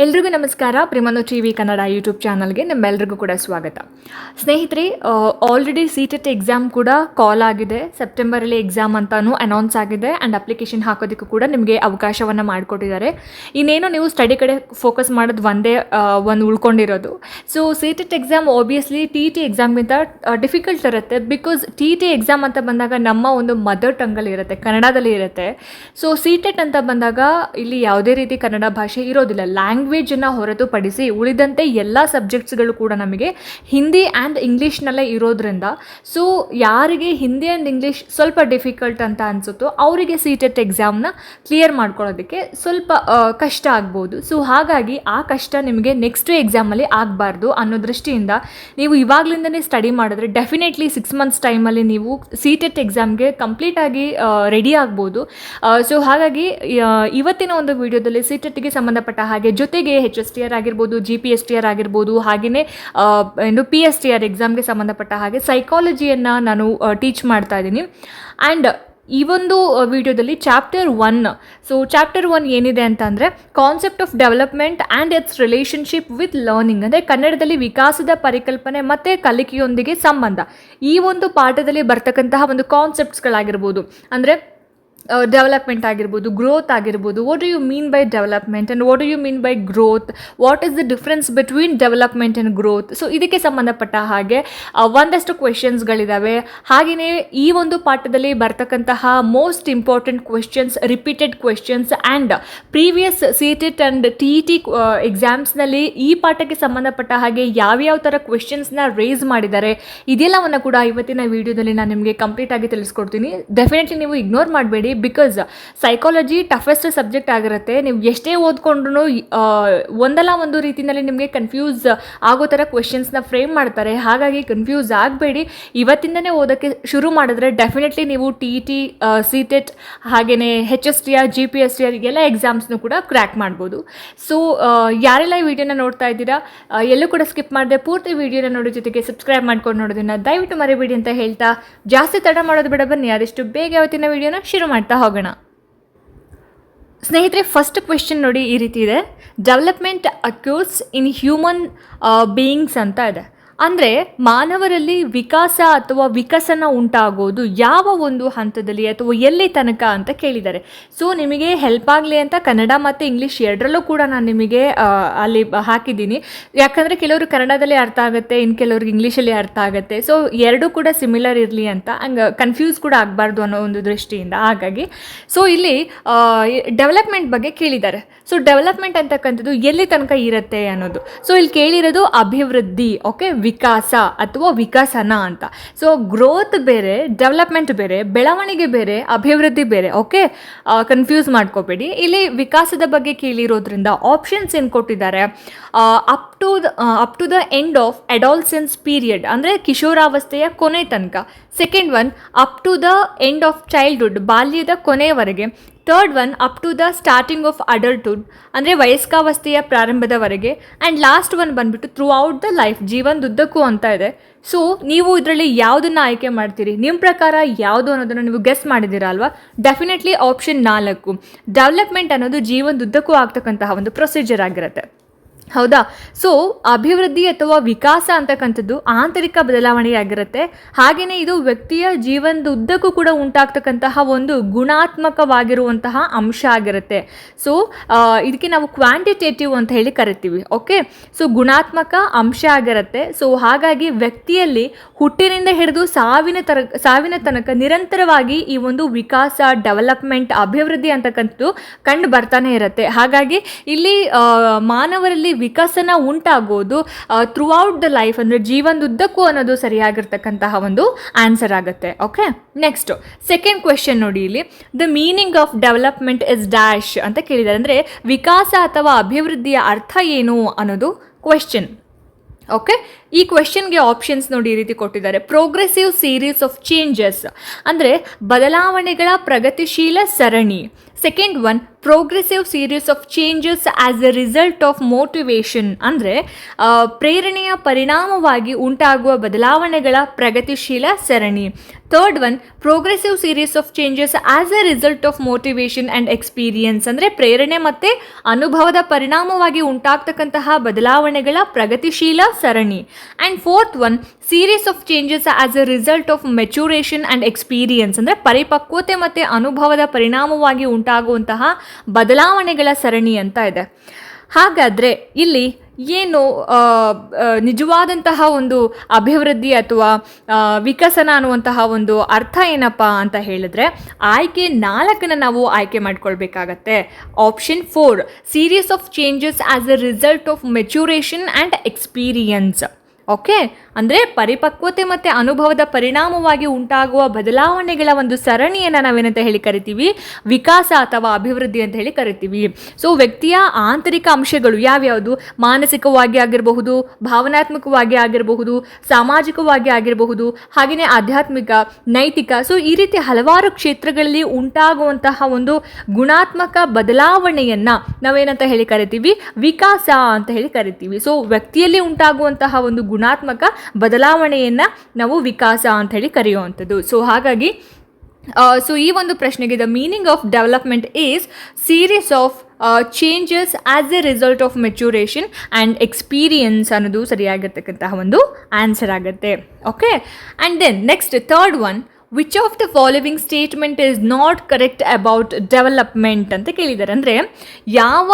ಎಲ್ರಿಗೂ ನಮಸ್ಕಾರ. ಪ್ರೇಮನು TV Kannada YouTube ಚಾನಲ್ಗೆ ನಿಮ್ಮೆಲ್ಲರಿಗೂ ಕೂಡ ಸ್ವಾಗತ. ಸ್ನೇಹಿತರೆ, ಆಲ್ರೆಡಿ CTET ಎಕ್ಸಾಮ್ ಕೂಡ ಕಾಲ್ ಆಗಿದೆ. ಸೆಪ್ಟೆಂಬರಲ್ಲಿ ಎಕ್ಸಾಮ್ ಅಂತಾನು ಅನೌನ್ಸ್ ಆಗಿದೆ ಆ್ಯಂಡ್ ಅಪ್ಲಿಕೇಶನ್ ಹಾಕೋದಕ್ಕೂ ಕೂಡ ನಿಮಗೆ ಅವಕಾಶವನ್ನು ಮಾಡಿಕೊಟ್ಟಿದ್ದಾರೆ. ಇನ್ನೇನು ನೀವು ಸ್ಟಡಿ ಕಡೆ ಫೋಕಸ್ ಮಾಡೋದು ಒಂದು ಉಳ್ಕೊಂಡಿರೋದು. So CTET exam obviously TET ಎಕ್ಸಾಮ್ಗಿಂತ ಡಿಫಿಕಲ್ಟ್ ಇರುತ್ತೆ. ಬಿಕಾಸ್ TET ಎಕ್ಸಾಮ್ ಅಂತ ಬಂದಾಗ ನಮ್ಮ ಒಂದು ಮದರ್ ಟಂಗಲ್ಲಿ ಇರುತ್ತೆ, ಕನ್ನಡದಲ್ಲಿ ಇರುತ್ತೆ. ಸೊ CTET ಅಂತ ಬಂದಾಗ ಇಲ್ಲಿ ಯಾವುದೇ ರೀತಿ ಕನ್ನಡ ಭಾಷೆ ಇರೋದಿಲ್ಲ. ಲ್ಯಾಂಗ್ವೇಜನ್ನು ಹೊರತುಪಡಿಸಿ ಉಳಿದಂತೆ ಎಲ್ಲ ಸಬ್ಜೆಕ್ಟ್ಸ್ಗಳು ಕೂಡ ನಮಗೆ ಹಿಂದಿ ಆ್ಯಂಡ್ ಇಂಗ್ಲೀಷ್ನಲ್ಲೇ ಇರೋದ್ರಿಂದ, ಸೊ ಯಾರಿಗೆ ಹಿಂದಿ ಆ್ಯಂಡ್ ಇಂಗ್ಲೀಷ್ ಸ್ವಲ್ಪ ಡಿಫಿಕಲ್ಟ್ ಅಂತ ಅನಿಸುತ್ತೋ ಅವರಿಗೆ CTET ಎಕ್ಸಾಮ್ನ ಕ್ಲಿಯರ್ ಮಾಡ್ಕೊಳ್ಳೋದಕ್ಕೆ ಸ್ವಲ್ಪ ಕಷ್ಟ ಆಗ್ಬೋದು. ಸೊ ಹಾಗಾಗಿ ಆ ಕಷ್ಟ ನಿಮಗೆ ನೆಕ್ಸ್ಟ್ ಎಕ್ಸಾಮಲ್ಲಿ ಆಗಬಾರ್ದು ಅನ್ನೋ ದೃಷ್ಟಿಯಿಂದ ನೀವು ಇವಾಗಲಿಂದನೇ ಸ್ಟಡಿ ಮಾಡಿದ್ರೆ ಡೆಫಿನೆಟ್ಲಿ 6 ಮಂತ್ಸ್ ಟೈಮಲ್ಲಿ ನೀವು CTET ಎಕ್ಸಾಮ್ಗೆ ಕಂಪ್ಲೀಟಾಗಿ ರೆಡಿ ಆಗ್ಬೋದು. ಸೊ ಹಾಗಾಗಿ ಇವತ್ತಿನ ಒಂದು ವಿಡಿಯೋದಲ್ಲಿ CTETಗೆ ಸಂಬಂಧಪಟ್ಟ ಹಾಗೆ ಜೊತೆಗೆ HSTR ಆಗಿರ್ಬೋದು, GPSTR ಆಗಿರ್ಬೋದು, ಹಾಗೆಯೇ PSTR ಎಕ್ಸಾಮ್ಗೆ ಸಂಬಂಧಪಟ್ಟ ಹಾಗೆ ಸೈಕಾಲಜಿಯನ್ನು ನಾನು ಟೀಚ್ ಮಾಡ್ತಾ ಇದ್ದೀನಿ. ಆ್ಯಂಡ್ ಈ ಒಂದು ವಿಡಿಯೋದಲ್ಲಿ ಚಾಪ್ಟರ್ 1, ಸೊ ಚಾಪ್ಟರ್ 1 ಏನಿದೆ ಅಂತಂದರೆ concept of development and it's relationship with learning, ಅಂದರೆ ಕನ್ನಡದಲ್ಲಿ ವಿಕಾಸದ ಪರಿಕಲ್ಪನೆ ಮತ್ತು ಕಲಿಕೆಯೊಂದಿಗೆ ಸಂಬಂಧ. ಈ ಒಂದು ಪಾಠದಲ್ಲಿ ಬರ್ತಕ್ಕಂತಹ ಒಂದು ಕಾನ್ಸೆಪ್ಟ್ಸ್ಗಳಾಗಿರ್ಬೋದು, ಅಂದರೆ ಡೆವಲಪ್ಮೆಂಟ್ ಆಗಿರ್ಬೋದು, ಗ್ರೋತ್ ಆಗಿರ್ಬೋದು. What do you mean by development and what do you mean by growth, what is the difference between development and growth. So ಇದಕ್ಕೆ ಸಂಬಂಧಪಟ್ಟ ಹಾಗೆ ಒಂದಷ್ಟು ಕ್ವೆಶನ್ಸ್ಗಳಿದ್ದಾವೆ. ಹಾಗೆಯೇ ಈ ಒಂದು ಪಾಠದಲ್ಲಿ ಬರ್ತಕ್ಕಂತಹ most important questions, repeated questions and previous CTET and TET ಎಕ್ಸಾಮ್ಸ್ನಲ್ಲಿ ಈ ಪಾಠಕ್ಕೆ ಸಂಬಂಧಪಟ್ಟ ಹಾಗೆ ಯಾವ್ಯಾವ ಥರ ಕ್ವೆಶನ್ಸ್ನ ರೇಸ್ ಮಾಡಿದ್ದಾರೆ, ಇದೆಲ್ಲವನ್ನು ಕೂಡ ಇವತ್ತಿನ ವಿಡಿಯೋದಲ್ಲಿ ನಾನು ನಿಮಗೆ ಕಂಪ್ಲೀಟಾಗಿ ತಿಳಿಸ್ಕೊಡ್ತೀನಿ. ಡೆಫಿನೆಟ್ಲಿ ನೀವು ಇಗ್ನೋರ್ ಮಾಡಬೇಡಿ. ಬಿಕಾಸ್ ಸೈಕಾಲಜಿ ಟಫೆಸ್ಟ್ ಸಬ್ಜೆಕ್ಟ್ ಆಗಿರುತ್ತೆ. ನೀವು ಎಷ್ಟೇ ಓದ್ಕೊಂಡ್ರೂ ಒಂದಲ್ಲ ಒಂದು ರೀತಿಯಲ್ಲಿ ನಿಮಗೆ ಕನ್ಫ್ಯೂಸ್ ಆಗೋ ಥರ ಕ್ವೆಶನ್ಸ್ನ ಫ್ರೇಮ್ ಮಾಡ್ತಾರೆ. ಹಾಗಾಗಿ ಕನ್ಫ್ಯೂಸ್ ಆಗಬೇಡಿ. ಇವತ್ತಿಂದನೇ ಓದೋಕ್ಕೆ ಶುರು ಮಾಡಿದ್ರೆ ಡೆಫಿನೆಟ್ಲಿ ನೀವು TET, CTET ಹಾಗೆಯೇ HSTR, GPSTR ಎಲ್ಲ ಎಕ್ಸಾಮ್ಸ್ನು ಕೂಡ ಕ್ರ್ಯಾಕ್ ಮಾಡ್ಬೋದು. ಸೊ ಯಾರೆಲ್ಲ ಈ ವಿಡಿಯೋನ ನೋಡ್ತಾ ಇದ್ದೀರಾ, ಎಲ್ಲೂ ಕೂಡ ಸ್ಕಿಪ್ ಮಾಡಿದೆ ಪೂರ್ತಿ ವಿಡಿಯೋನ ನೋಡೋ ಜೊತೆಗೆ ಸಬ್ಸ್ಕ್ರೈಬ್ ಮಾಡ್ಕೊಂಡು ನೋಡೋದನ್ನು ದಯವಿಟ್ಟು ಮರಿಬೇಡಿ ಅಂತ ಹೇಳ್ತಾ, ಜಾಸ್ತಿ ತಡ ಮಾಡೋದು ಬೇಡ, ಬನ್ನಿ ಆದಷ್ಟು ಬೇಗ ಇವತ್ತಿನ ವಿಡಿಯೋನ ಶುರು ಮಾಡ್ತಾ ಹೋಗೋಣ. ಸ್ನೇಹಿತರೆ, ಫಸ್ಟ್ ಕ್ವೆಶ್ಚನ್ ನೋಡಿ, ಈ ರೀತಿ ಇದೆ. ಡೆವಲಪ್ಮೆಂಟ್ ಅಕ್ಯೂರ್ಸ್ ಇನ್ ಹ್ಯೂಮನ್ ಬೀಯಿಂಗ್ಸ್ ಅಂತ ಇದೆ. ಅಂದರೆ ಮಾನವರಲ್ಲಿ ವಿಕಾಸ ಅಥವಾ ವಿಕಸನ ಉಂಟಾಗೋದು ಯಾವ ಒಂದು ಹಂತದಲ್ಲಿ ಅಥವಾ ಎಲ್ಲಿ ತನಕ ಅಂತ ಕೇಳಿದ್ದಾರೆ. ಸೊ ನಿಮಗೆ ಹೆಲ್ಪ್ ಆಗಲಿ ಅಂತ ಕನ್ನಡ ಮತ್ತು ಇಂಗ್ಲೀಷ್ ಎರಡರಲ್ಲೂ ಕೂಡ ನಾನು ನಿಮಗೆ ಅಲ್ಲಿ ಹಾಕಿದ್ದೀನಿ. ಯಾಕಂದರೆ ಕೆಲವರು ಕನ್ನಡದಲ್ಲಿ ಅರ್ಥ ಆಗುತ್ತೆ, ಇನ್ನು ಕೆಲವ್ರಿಗೆ ಇಂಗ್ಲೀಷಲ್ಲಿ ಅರ್ಥ ಆಗುತ್ತೆ. ಸೊ ಎರಡೂ ಕೂಡ ಸಿಮಿಲರ್ ಇರಲಿ ಅಂತ, ಹಂಗೆ ಕನ್ಫ್ಯೂಸ್ ಕೂಡ ಆಗಬಾರ್ದು ಅನ್ನೋ ಒಂದು ದೃಷ್ಟಿಯಿಂದ. ಹಾಗಾಗಿ ಸೊ ಇಲ್ಲಿ ಡೆವಲಪ್ಮೆಂಟ್ ಬಗ್ಗೆ ಕೇಳಿದ್ದಾರೆ. ಸೊ ಡೆವಲಪ್ಮೆಂಟ್ ಅಂತಕ್ಕಂಥದ್ದು ಎಲ್ಲಿ ತನಕ ಇರುತ್ತೆ ಅನ್ನೋದು. ಸೊ ಇಲ್ಲಿ ಕೇಳಿರೋದು ಅಭಿವೃದ್ಧಿ, ಓಕೆ, ವಿಕಾಸ ಅಥವಾ ವಿಕಸನ ಅಂತ. ಸೊ ಗ್ರೋತ್ ಬೇರೆ, ಡೆವಲಪ್ಮೆಂಟ್ ಬೇರೆ, ಬೆಳವಣಿಗೆ ಬೇರೆ, ಅಭಿವೃದ್ಧಿ ಬೇರೆ. ಓಕೆ, ಕನ್ಫ್ಯೂಸ್ ಮಾಡ್ಕೋಬೇಡಿ. ಇಲ್ಲಿ ವಿಕಾಸದ ಬಗ್ಗೆ ಕೇಳಿರೋದ್ರಿಂದ ಆಪ್ಷನ್ಸ್ ಏನು ಕೊಟ್ಟಿದ್ದಾರೆ, up to the end of adolescence period, ಅಂದರೆ ಕಿಶೋರಾವಸ್ಥೆಯ ಕೊನೆ ತನಕ. Second one up to the end of childhood, ಬಾಲ್ಯದ ಕೊನೆಯವರೆಗೆ. Third one up to the starting of adulthood, ಅಂದರೆ ವಯಸ್ಕಾವಸ್ಥೆಯ ಪ್ರಾರಂಭದವರೆಗೆ. ಆ್ಯಂಡ್ ಲಾಸ್ಟ್ ಒನ್ ಬಂದುಬಿಟ್ಟು ಥ್ರೂ ಔಟ್ ದ ಲೈಫ್, ಜೀವನದುದ್ದಕ್ಕೂ ಅಂತ ಇದೆ. ಸೊ ನೀವು ಇದರಲ್ಲಿ ಯಾವುದನ್ನು ಆಯ್ಕೆ ಮಾಡ್ತೀರಿ, ನಿಮ್ಮ ಪ್ರಕಾರ ಯಾವುದು ಅನ್ನೋದನ್ನು ನೀವು ಗೆಸ್ ಮಾಡಿದ್ದೀರಾ ಅಲ್ವಾ? ಡೆಫಿನೆಟ್ಲಿ ಆಪ್ಷನ್ 4, ಡೆವಲಪ್ಮೆಂಟ್ ಅನ್ನೋದು ಜೀವನದುದ್ದಕ್ಕೂ ಆಗ್ತಕ್ಕಂತಹ ಒಂದು ಪ್ರೊಸೀಜರ್ ಆಗಿರುತ್ತೆ. ಹೌದಾ? ಸೊ ಅಭಿವೃದ್ಧಿ ಅಥವಾ ವಿಕಾಸ ಅಂತಕ್ಕಂಥದ್ದು ಆಂತರಿಕ ಬದಲಾವಣೆಯಾಗಿರುತ್ತೆ. ಹಾಗೆಯೇ ಇದು ವ್ಯಕ್ತಿಯ ಜೀವನದ ಉದ್ದಕ್ಕೂ ಕೂಡ ಉಂಟಾಗ್ತಕ್ಕಂತಹ ಒಂದು ಗುಣಾತ್ಮಕವಾಗಿರುವಂತಹ ಅಂಶ ಆಗಿರುತ್ತೆ. ಸೊ ಇದಕ್ಕೆ ನಾವು ಕ್ವಾಂಟಿಟೇಟಿವ್ ಅಂತ ಹೇಳಿ ಕರಿತೀವಿ. ಓಕೆ, ಸೊ ಗುಣಾತ್ಮಕ ಅಂಶ ಆಗಿರುತ್ತೆ. ಸೊ ಹಾಗಾಗಿ ವ್ಯಕ್ತಿಯಲ್ಲಿ ಹುಟ್ಟಿನಿಂದ ಹಿಡಿದು ಸಾವಿನ ತನಕ ನಿರಂತರವಾಗಿ ಈ ಒಂದು ವಿಕಾಸ, ಡೆವಲಪ್ಮೆಂಟ್, ಅಭಿವೃದ್ಧಿ ಅಂತಕ್ಕಂಥದ್ದು ಕಂಡು ಬರ್ತಾನೆ ಇರುತ್ತೆ. ಹಾಗಾಗಿ ಇಲ್ಲಿ ಮಾನವರಲ್ಲಿ ವಿಕಸನ ಉಂಟಾಗೋದು ಥ್ರೂ ಔಟ್ ದ ಲೈಫ್, ಅಂದರೆ ಜೀವನದುದ್ದಕ್ಕೂ ಅನ್ನೋದು ಸರಿಯಾಗಿರ್ತಕ್ಕಂತಹ ಒಂದು ಆನ್ಸರ್ ಆಗುತ್ತೆ. ಓಕೆ, ನೆಕ್ಸ್ಟ್ ಸೆಕೆಂಡ್ ಕ್ವೆಶನ್ ನೋಡಿ. ಇಲ್ಲಿ the meaning of development is dash ಅಂತ ಕೇಳಿದ್ದಾರೆ. ಅಂದರೆ ವಿಕಾಸ ಅಥವಾ ಅಭಿವೃದ್ಧಿಯ ಅರ್ಥ ಏನು ಅನ್ನೋದು ಕ್ವೆಶ್ಚನ್. ಓಕೆ, ಈ ಕ್ವೆಶನ್ಗೆ ಆಪ್ಷನ್ಸ್ ನೋಡಿ ಈ ರೀತಿ ಕೊಟ್ಟಿದ್ದಾರೆ. ಪ್ರೋಗ್ರೆಸಿವ್ ಸೀರೀಸ್ ಆಫ್ ಚೇಂಜಸ್ ಅಂದರೆ ಬದಲಾವಣೆಗಳ ಪ್ರಗತಿಶೀಲ ಸರಣಿ. Second one, progressive series of changes as a result of motivation ಅಂದರೆ ಪ್ರೇರಣೆಯ ಪರಿಣಾಮವಾಗಿ ಉಂಟಾಗುವ ಬದಲಾವಣೆಗಳ ಪ್ರಗತಿಶೀಲ ಸರಣಿ. Third one, progressive series of changes as a result of motivation and experience ಅಂದರೆ ಪ್ರೇರಣೆ ಮತ್ತು ಅನುಭವದ ಪರಿಣಾಮವಾಗಿ ಉಂಟಾಗ್ತಕ್ಕಂತಹ ಬದಲಾವಣೆಗಳ ಪ್ರಗತಿಶೀಲ ಸರಣಿ. And fourth one, series of changes as a result of maturation and experience ಅಂದರೆ ಪರಿಪಕ್ವತೆ ಮತ್ತು ಅನುಭವದ ಪರಿಣಾಮವಾಗಿ ಉಂಟಾಗುವಂತಹ ಬದಲಾವಣೆಗಳ ಸರಣಿ ಅಂತ ಇದೆ. ಹಾಗಾದರೆ ಇಲ್ಲಿ ಏನು ನಿಜವಾದಂತಹ ಒಂದು ಅಭಿವೃದ್ಧಿ ಅಥವಾ ವಿಕಸನ ಅನ್ನುವಂತಹ ಒಂದು ಅರ್ಥ ಏನಪ್ಪ ಅಂತ ಹೇಳಿದ್ರೆ ಆಯ್ಕೆ 4 ನಾವು ಆಯ್ಕೆ ಮಾಡ್ಕೊಳ್ಬೇಕಾಗತ್ತೆ. Option 4, series of changes as a result of maturation and experience. Okay, ಅಂದರೆ ಪರಿಪಕ್ವತೆ ಮತ್ತು ಅನುಭವದ ಪರಿಣಾಮವಾಗಿ ಉಂಟಾಗುವ ಬದಲಾವಣೆಗಳ ಒಂದು ಸರಣಿಯನ್ನು ನಾವೇನಂತ ಹೇಳಿ ಕರಿತೀವಿ, ವಿಕಾಸ ಅಥವಾ ಅಭಿವೃದ್ಧಿ ಅಂತ ಹೇಳಿ ಕರಿತೀವಿ. ಸೊ ವ್ಯಕ್ತಿಯ ಆಂತರಿಕ ಅಂಶಗಳು ಯಾವ್ಯಾವುದು, ಮಾನಸಿಕವಾಗಿ ಆಗಿರಬಹುದು, ಭಾವನಾತ್ಮಕವಾಗಿ ಆಗಿರಬಹುದು, ಸಾಮಾಜಿಕವಾಗಿ ಆಗಿರಬಹುದು, ಹಾಗೆಯೇ ಆಧ್ಯಾತ್ಮಿಕ, ನೈತಿಕ. ಸೊ ಈ ರೀತಿ ಹಲವಾರು ಕ್ಷೇತ್ರಗಳಲ್ಲಿ ಉಂಟಾಗುವಂತಹ ಒಂದು ಗುಣಾತ್ಮಕ ಬದಲಾವಣೆಯನ್ನು ನಾವೇನಂತ ಹೇಳಿ ಕರಿತೀವಿ, ವಿಕಾಸ ಅಂತ ಹೇಳಿ ಕರಿತೀವಿ. ಸೊ ವ್ಯಕ್ತಿಯಲ್ಲಿ ಉಂಟಾಗುವಂತಹ ಒಂದು ಗುಣಾತ್ಮಕ ಬದಲಾವಣೆಯನ್ನು ನಾವು ವಿಕಾಸ ಅಂತ ಹೇಳಿ ಕರೆಯುವಂಥದ್ದು. ಸೊ ಹಾಗಾಗಿ ಈ ಒಂದು ಪ್ರಶ್ನೆಗೆ the meaning of development is series of changes as a result of maturation and experience ಅನ್ನೋದು ಸರಿಯಾಗಿರ್ತಕ್ಕಂತಹ ಒಂದು ಆನ್ಸರ್ ಆಗುತ್ತೆ. Okay, and then next third one, which of the following statement is not correct about development ಅಂತ ಕೇಳಿದ್ದಾರೆ. ಅಂದರೆ ಯಾವ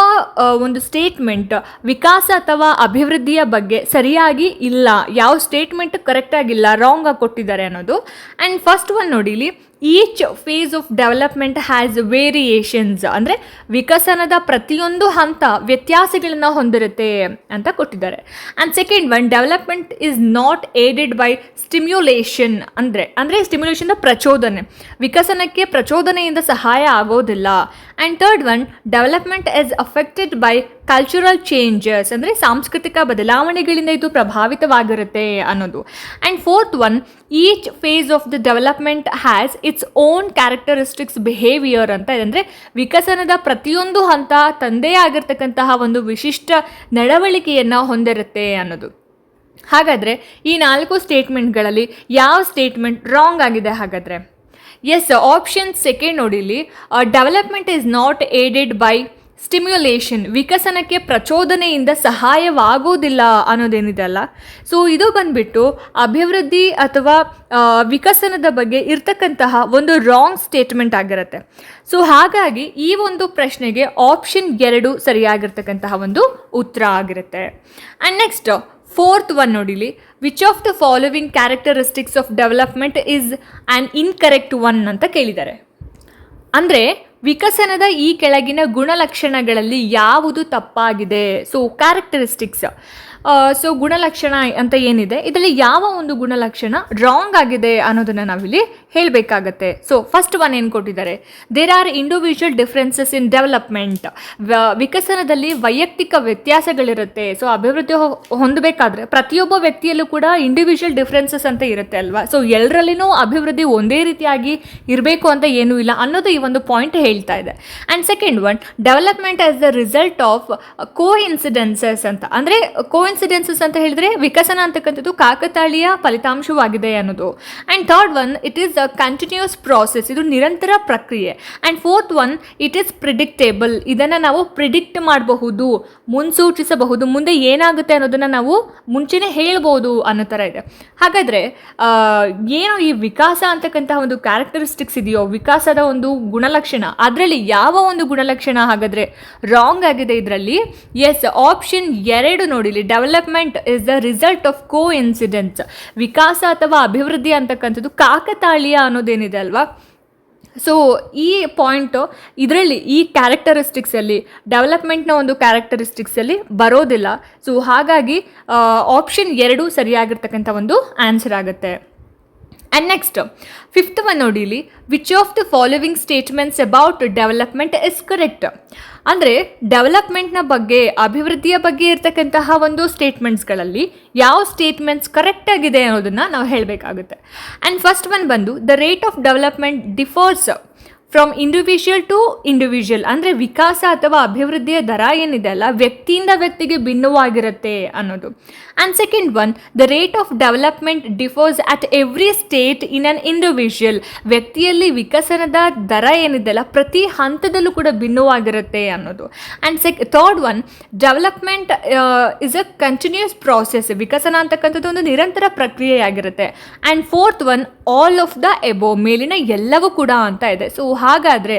ಒಂದು statement ವಿಕಾಸ ಅಥವಾ ಅಭಿವೃದ್ಧಿಯ ಬಗ್ಗೆ ಸರಿಯಾಗಿ ಇಲ್ಲ, ಯಾವ ಸ್ಟೇಟ್ಮೆಂಟ್ ಕರೆಕ್ಟಾಗಿಲ್ಲ, ರಾಂಗ್ ಆಗಿ ಕೊಟ್ಟಿದ್ದಾರೆ ಅನ್ನೋದು. ಆ್ಯಂಡ್ ಫಸ್ಟ್ ಒನ್ ನೋಡಿ ಇಲ್ಲಿ, each phase of development has variations ಅಂದರೆ ವಿಕಸನದ ಪ್ರತಿಯೊಂದು ಹಂತ ವ್ಯತ್ಯಾಸಗಳನ್ನು ಹೊಂದಿರುತ್ತೆ ಅಂತ ಕೊಟ್ಟಿದ್ದಾರೆ. And second one, development is not aided by stimulation ಅಂದರೆ ಸ್ಟಿಮ್ಯುಲೇಷನ್ ಪ್ರಚೋದನೆ, ವಿಕಸನಕ್ಕೆ ಪ್ರಚೋದನೆಯಿಂದ ಸಹಾಯ ಆಗೋದಿಲ್ಲ. And third one, development is affected by cultural changes ಅಂದರೆ ಸಾಂಸ್ಕೃತಿಕ ಬದಲಾವಣೆಗಳಿಂದ ಇದು ಪ್ರಭಾವಿತವಾಗಿರುತ್ತೆ ಅನ್ನೋದು. And fourth one, each phase of the development has its own characteristics behaviour ಅಂತ ಇದೆ. ಅಂದರೆ ವಿಕಸನದ ಪ್ರತಿಯೊಂದು ಹಂತ ತಂದೇ ಆಗಿರ್ತಕ್ಕಂತಹ ಒಂದು ವಿಶಿಷ್ಟ ನಡವಳಿಕೆಯನ್ನು ಹೊಂದಿರುತ್ತೆ ಅನ್ನೋದು. ಹಾಗಾದರೆ ಈ 4 ಸ್ಟೇಟ್ಮೆಂಟ್ಗಳಲ್ಲಿ ಯಾವ ಸ್ಟೇಟ್ಮೆಂಟ್ ರಾಂಗ್ ಆಗಿದೆ ಹಾಗಾದರೆ? ಎಸ್, ಆಪ್ಷನ್ ಸೆಕೆಂಡ್ ನೋಡಿಲಿ, development is not aided by stimulation ವಿಕಸನಕ್ಕೆ ಪ್ರಚೋದನೆಯಿಂದ ಸಹಾಯವಾಗುವುದಿಲ್ಲ ಅನ್ನೋದೇನಿದೆ ಅಲ್ಲ. ಸೊ ಇದು ಬಂದ್ಬಿಟ್ಟು ಅಭಿವೃದ್ಧಿ ಅಥವಾ ವಿಕಸನದ ಬಗ್ಗೆ ಇರ್ತಕ್ಕಂತಹ ಒಂದು ರಾಂಗ್ ಸ್ಟೇಟ್ಮೆಂಟ್ ಆಗಿರುತ್ತೆ. ಸೊ ಹಾಗಾಗಿ ಈ ಒಂದು ಪ್ರಶ್ನೆಗೆ ಆಪ್ಷನ್ 2 ಸರಿಯಾಗಿರ್ತಕ್ಕಂತಹ ಒಂದು ಉತ್ತರ ಆಗಿರುತ್ತೆ. ಆ್ಯಂಡ್ ನೆಕ್ಸ್ಟ್ ಫೋರ್ತ್ ಒನ್ ನೋಡಿಲಿ, which of the following characteristics of development is an incorrect one ಅಂತ ಕೇಳಿದ್ದಾರೆ. ಅಂದರೆ ವಿಕಸನದ ಈ ಕೆಳಗಿನ ಗುಣಲಕ್ಷಣಗಳಲ್ಲಿ ಯಾವುದು ತಪ್ಪಾಗಿದೆ? ಸೊ ಕ್ಯಾರೆಕ್ಟರಿಸ್ಟಿಕ್ಸ್, ಸೊ ಗುಣಲಕ್ಷಣ ಅಂತ ಏನಿದೆ ಇದರಲ್ಲಿ ಯಾವ ಒಂದು ಗುಣಲಕ್ಷಣ ರಾಂಗ್ ಆಗಿದೆ ಅನ್ನೋದನ್ನು ನಾವಿಲ್ಲಿ ಹೇಳಬೇಕಾಗತ್ತೆ. ಸೊ ಫಸ್ಟ್ ಒನ್ ಏನು ಕೊಟ್ಟಿದ್ದಾರೆ, there are individual differences in development, ವಿಕಸನದಲ್ಲಿ ವೈಯಕ್ತಿಕ ವ್ಯತ್ಯಾಸಗಳಿರುತ್ತೆ. ಸೊ ಅಭಿವೃದ್ಧಿ ಹೊಂದಬೇಕಾದ್ರೆ ಪ್ರತಿಯೊಬ್ಬ ವ್ಯಕ್ತಿಯಲ್ಲೂ ಕೂಡ ಇಂಡಿವಿಜುವಲ್ ಡಿಫ್ರೆನ್ಸಸ್ ಅಂತ ಇರುತ್ತೆ ಅಲ್ವಾ. ಸೊ ಎಲ್ಲರಲ್ಲಿನೂ ಅಭಿವೃದ್ಧಿ ಒಂದೇ ರೀತಿಯಾಗಿ ಇರಬೇಕು ಅಂತ ಏನೂ ಇಲ್ಲ ಅನ್ನೋದು ಈ ಒಂದು ಪಾಯಿಂಟ್ ಹೇಳ್ತಾ ಇದೆ. And second one, development as the result of coincidences ಅಂತ, ಅಂದರೆ ಕೋಇನ್ಸಿಡೆನ್ಸಸ್ ಅಂತ ಹೇಳಿದ್ರೆ ವಿಕಸನ ಅಂತಕ್ಕಂಥದ್ದು ಕಾಕತಾಳೀಯ ಫಲಿತಾಂಶವಾಗಿದೆ ಅನ್ನೋದು. And third one, it is a continuous process, ಇದು ನಿರಂತರ ಪ್ರಕ್ರಿಯೆ. And fourth one, it is predictable, ಇದನ್ನು ನಾವು ಪ್ರಿಡಿಕ್ಟ್ ಮಾಡಬಹುದು, ಮುನ್ಸೂಚಿಸಬಹುದು, ಮುಂದೆ ಏನಾಗುತ್ತೆ ಅನ್ನೋದನ್ನು ನಾವು ಮುಂಚೆನೇ ಹೇಳ್ಬೋದು ಅನ್ನೋ ಥರ ಇದೆ. ಹಾಗಾದರೆ ಏನು ಈ ವಿಕಾಸ ಅಂತಕ್ಕಂತಹ ಒಂದು ಕ್ಯಾರೆಕ್ಟರಿಸ್ಟಿಕ್ಸ್ ಇದೆಯೋ, ವಿಕಾಸದ ಒಂದು ಗುಣಲಕ್ಷಣ, ಅದರಲ್ಲಿ ಯಾವ ಒಂದು ಗುಣಲಕ್ಷಣ ಹಾಗಾದರೆ ರಾಂಗ್ ಆಗಿದೆ ಇದರಲ್ಲಿ? ಎಸ್, ಆಪ್ಷನ್ 2 ನೋಡಿಲಿ, development is the result of coincidence, ವಿಕಾಸ ಅಥವಾ ಅಭಿವೃದ್ಧಿ ಅಂತಕ್ಕಂಥದ್ದು ಕಾಕತಾಳೀಯ ಅನ್ನೋದೇನಿದೆ ಅಲ್ವಾ. ಸೊ ಈ ಪಾಯಿಂಟು ಇದರಲ್ಲಿ ಈ ಕ್ಯಾರೆಕ್ಟರಿಸ್ಟಿಕ್ಸಲ್ಲಿ ಡೆವಲಪ್ಮೆಂಟ್ನ ಒಂದು ಕ್ಯಾರೆಕ್ಟರಿಸ್ಟಿಕ್ಸಲ್ಲಿ ಬರೋದಿಲ್ಲ. ಸೊ ಹಾಗಾಗಿ ಆಪ್ಷನ್ 2 ಸರಿಯಾಗಿರ್ತಕ್ಕಂಥ ಒಂದು ಆನ್ಸರ್ ಆಗುತ್ತೆ. ಆ್ಯಂಡ್ ನೆಕ್ಸ್ಟ್ ಫಿಫ್ತ್ ಒನ್ ನೋಡಿ ಇಲ್ಲಿ, which of the following statements about development is correct. ಅಂದರೆ ಡೆವಲಪ್ಮೆಂಟ್ನ ಬಗ್ಗೆ, ಅಭಿವೃದ್ಧಿಯ ಬಗ್ಗೆ ಇರ್ತಕ್ಕಂತಹ ಒಂದು ಸ್ಟೇಟ್ಮೆಂಟ್ಸ್ಗಳಲ್ಲಿ ಯಾವ ಸ್ಟೇಟ್ಮೆಂಟ್ಸ್ ಕರೆಕ್ಟ್ ಆಗಿದೆ ಅನ್ನೋದನ್ನು ನಾವು ಹೇಳಬೇಕಾಗುತ್ತೆ. ಆ್ಯಂಡ್ ಫಸ್ಟ್ ಒನ್ ಬಂದು, the rate of development differs from individual to individual. ಅಂದರೆ ವಿಕಾಸ ಅಥವಾ ಅಭಿವೃದ್ಧಿಯ ದರ ಏನಿದೆ ಅಲ್ಲ, ವ್ಯಕ್ತಿಯಿಂದ ವ್ಯಕ್ತಿಗೆ ಭಿನ್ನವಾಗಿರುತ್ತೆ ಅನ್ನೋದು. And second one, the rate of development differs at every state in an individual. ವ್ಯಕ್ತಿಯಲ್ಲಿ ವಿಕಸನದ ದರ ಏನಿದೆ ಅಲ್ಲ, ಪ್ರತಿ ಹಂತದಲ್ಲೂ ಕೂಡ ಭಿನ್ನವಾಗಿರುತ್ತೆ ಅನ್ನೋದು. And third one, development is a continuous process. ವಿಕಸನ ಅಂತಕ್ಕಂಥದ್ದು ಒಂದು ನಿರಂತರ ಪ್ರಕ್ರಿಯೆಯಾಗಿರುತ್ತೆ. And fourth one, all of the above, ಮೇಲಿನ ಎಲ್ಲವೂ ಕೂಡ ಅಂತ ಇದೆ. ಸೊ ಹಾಗಾದರೆ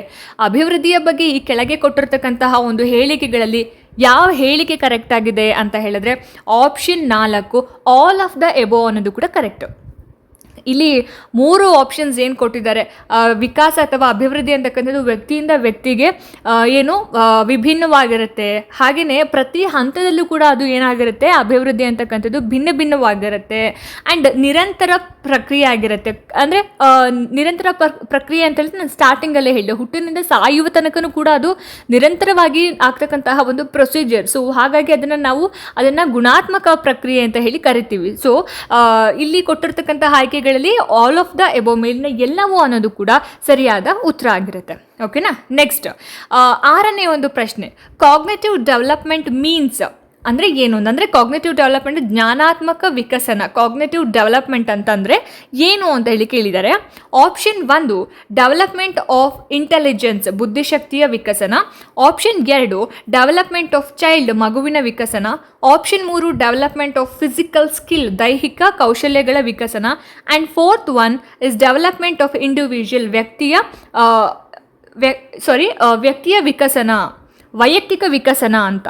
ಅಭಿವೃದ್ಧಿಯ ಬಗ್ಗೆ ಈ ಕೆಳಗೆ ಕೊಟ್ಟಿರ್ತಕ್ಕಂತಹ ಒಂದು ಹೇಳಿಕೆಗಳಲ್ಲಿ ಯಾವ ಹೇಳಿಕೆ ಕರೆಕ್ಟ್ ಆಗಿದೆ ಅಂತ ಹೇಳಿದ್ರೆ option 4, all of the above ಅನ್ನೋದು ಕೂಡ ಕರೆಕ್ಟ್. ಇಲ್ಲಿ 3 ಆಪ್ಷನ್ಸ್ ಏನು ಕೊಟ್ಟಿದ್ದಾರೆ, ವಿಕಾಸ ಅಥವಾ ಅಭಿವೃದ್ಧಿ ಅಂತಕ್ಕಂಥದ್ದು ವ್ಯಕ್ತಿಯಿಂದ ವ್ಯಕ್ತಿಗೆ ವಿಭಿನ್ನವಾಗಿರುತ್ತೆ. ಹಾಗೆಯೇ ಪ್ರತಿ ಹಂತದಲ್ಲೂ ಕೂಡ ಅದು ಏನಾಗಿರುತ್ತೆ, ಅಭಿವೃದ್ಧಿ ಅಂತಕ್ಕಂಥದ್ದು ಭಿನ್ನ ಭಿನ್ನವಾಗಿರುತ್ತೆ. ಆ್ಯಂಡ್ ನಿರಂತರ ಪ್ರಕ್ರಿಯೆ ಆಗಿರುತ್ತೆ. ಅಂದರೆ ನಿರಂತರ ಪ್ರಕ್ರಿಯೆ ಅಂತ ಹೇಳಿದ್ರೆ ನಾನು ಸ್ಟಾರ್ಟಿಂಗಲ್ಲೇ ಹೇಳಿದೆ, ಹುಟ್ಟಿನಿಂದ ಸಾಯುವ ತನಕನೂ ಕೂಡ ಅದು ನಿರಂತರವಾಗಿ ಆಗ್ತಕ್ಕಂತಹ ಒಂದು ಪ್ರೊಸೀಜರ್. ಸೊ ಹಾಗಾಗಿ ಅದನ್ನು ಗುಣಾತ್ಮಕ ಪ್ರಕ್ರಿಯೆ ಅಂತ ಹೇಳಿ ಕರಿತೀವಿ. ಸೊ ಇಲ್ಲಿ ಕೊಟ್ಟಿರ್ತಕ್ಕಂಥ ಆಯ್ಕೆಗಳು ಆಲ್ ಆಫ್ ದ ಎಬೋ, ಮೇಲಿನ ಎಲ್ಲವೂ ಅನ್ನೋದು ಕೂಡ ಸರಿಯಾದ ಉತ್ತರ ಆಗಿರುತ್ತೆ. ಓಕೆನಾ. ನೆಕ್ಸ್ಟ್ 6ನೇ ಒಂದು ಪ್ರಶ್ನೆ, ಕಾಗ್ನಿಟಿವ್ ಡೆವಲಪ್ಮೆಂಟ್ ಮೀನ್ಸ್ ಅಂದರೆ ಏನು ಅಂದರೆ ಕಾಗ್ನಿಟಿವ್ ಡೆವಲಪ್ಮೆಂಟ್ ಜ್ಞಾನಾತ್ಮಕ ವಿಕಸನ. ಕಾಗ್ನಿಟಿವ್ ಡೆವಲಪ್ಮೆಂಟ್ ಅಂತಂದರೆ ಏನು ಅಂತ ಹೇಳಿ ಕೇಳಿದ್ದಾರೆ. ಆಪ್ಷನ್ 1 ಡೆವಲಪ್ಮೆಂಟ್ ಆಫ್ ಇಂಟೆಲಿಜೆನ್ಸ್, ಬುದ್ಧಿಶಕ್ತಿಯ ವಿಕಸನ. ಆಪ್ಷನ್ 2 ಡೆವಲಪ್ಮೆಂಟ್ ಆಫ್ ಚೈಲ್ಡ್, ಮಗುವಿನ ವಿಕಸನ. Option 3 development of physical skill, ದೈಹಿಕ ಕೌಶಲ್ಯಗಳ ವಿಕಸನ. And fourth one is development of individual, ವ್ಯಕ್ತಿಯ ವಿಕಸನ, ವೈಯಕ್ತಿಕ ವಿಕಸನ ಅಂತ.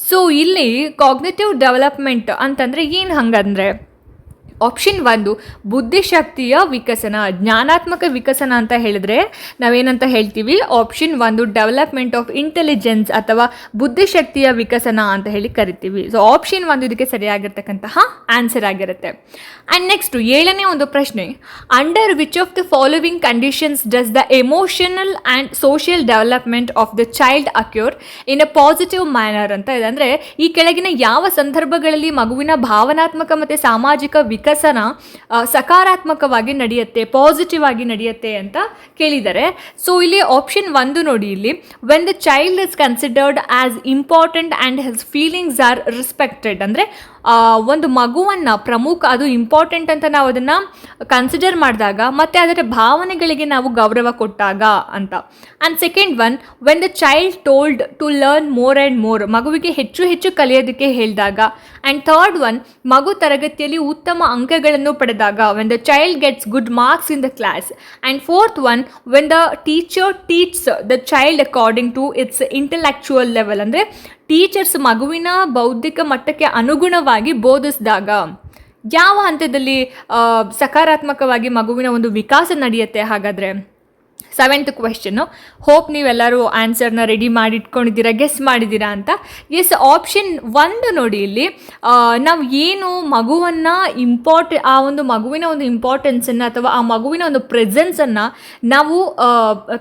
ಸೊ ಇಲ್ಲಿ ಕಾಗ್ನಿಟಿವ್ ಡೆವಲಪ್ಮೆಂಟ್ ಅಂತಂದರೆ ಏನು ಹಂಗಂದರೆ, ಆಪ್ಷನ್ 1 ಬುದ್ಧಿಶಕ್ತಿಯ ವಿಕಸನ, ಜ್ಞಾನಾತ್ಮಕ ವಿಕಸನ ಅಂತ ಹೇಳಿದ್ರೆ ನಾವೇನಂತ ಹೇಳ್ತೀವಿ, ಆಪ್ಷನ್ 1 ಡೆವಲಪ್ಮೆಂಟ್ ಆಫ್ ಇಂಟೆಲಿಜೆನ್ಸ್ ಅಥವಾ ಬುದ್ಧಿಶಕ್ತಿಯ ವಿಕಸನ ಅಂತ ಹೇಳಿ ಕರಿತೀವಿ. ಸೊ ಆಪ್ಷನ್ 1 ಇದಕ್ಕೆ ಸರಿಯಾಗಿರ್ತಕ್ಕಂತಹ ಆನ್ಸರ್ ಆಗಿರುತ್ತೆ. ಆ್ಯಂಡ್ ನೆಕ್ಸ್ಟ್ 7ನೇ ಒಂದು ಪ್ರಶ್ನೆ, under which of the following conditions does the emotional and social development of the child occur in a positive manner ಅಂತ ಇದೆ. ಅಂದರೆ ಈ ಕೆಳಗಿನ ಯಾವ ಸಂದರ್ಭಗಳಲ್ಲಿ ಮಗುವಿನ ಭಾವನಾತ್ಮಕ ಮತ್ತು ಸಾಮಾಜಿಕ ವಿಕಸನ ಸಕಾರಾತ್ಮಕವಾಗಿ ನಡೆಯುತ್ತೆ, ಪಾಸಿಟಿವ್ ಆಗಿ ನಡೆಯುತ್ತೆ ಅಂತ ಕೇಳಿದ್ದಾರೆ. ಸೊ ಇಲ್ಲಿ ಆಪ್ಷನ್ 1 ನೋಡಿ, ಇಲ್ಲಿ when the child is considered as important and his feelings are respected. ಅಂದರೆ ಒಂದು ಮಗುವನ್ನು ಅದು ಇಂಪಾರ್ಟೆಂಟ್ ಅಂತ ನಾವು ಅದನ್ನು ಕನ್ಸಿಡರ್ ಮಾಡಿದಾಗ ಮತ್ತು ಅದರ ಭಾವನೆಗಳಿಗೆ ನಾವು ಗೌರವ ಕೊಟ್ಟಾಗ ಅಂತ. And second one, when the child told to learn more and more, ಮಗುವಿಗೆ ಹೆಚ್ಚು ಹೆಚ್ಚು ಕಲಿಯೋದಕ್ಕೆ ಹೇಳಿದಾಗ. ಆ್ಯಂಡ್ ಥರ್ಡ್ ಒನ್, ಮಗು ತರಗತಿಯಲ್ಲಿ ಉತ್ತಮ ಅಂಕಗಳನ್ನು ಪಡೆದಾಗ, when the child gets good marks in the class. And fourth one, when the teacher teaches the child according to its intellectual level. ಅಂದರೆ ಟೀಚರ್ಸ್ ಮಗುವಿನ ಬೌದ್ಧಿಕ ಮಟ್ಟಕ್ಕೆ ಅನುಗುಣವಾಗಿ ಬೋಧಿಸಿದಾಗ. ಯಾವ ಹಂತದಲ್ಲಿ ಸಕಾರಾತ್ಮಕವಾಗಿ ಮಗುವಿನ ಒಂದು ವಿಕಾಸ ನಡೆಯುತ್ತೆ ಹಾಗಾದರೆ? 7th ಕ್ವೆಶ್ಚನ್ನು. ಹೋಪ್ ನೀವೆಲ್ಲರೂ ಆನ್ಸರ್ನ ರೆಡಿ ಮಾಡಿ ಇಟ್ಕೊಂಡಿದ್ದೀರಾ, ಗೆಸ್ ಮಾಡಿದ್ದೀರಾ ಅಂತ. ಎಸ್, ಆಪ್ಷನ್ 1 ನೋಡಿ, ಇಲ್ಲಿ ನಾವು ಏನು ಮಗುವನ್ನು ಆ ಒಂದು ಮಗುವಿನ ಒಂದು ಇಂಪಾರ್ಟೆನ್ಸನ್ನು ಅಥವಾ ಆ ಮಗುವಿನ ಒಂದು ಪ್ರೆಸೆನ್ಸನ್ನು ನಾವು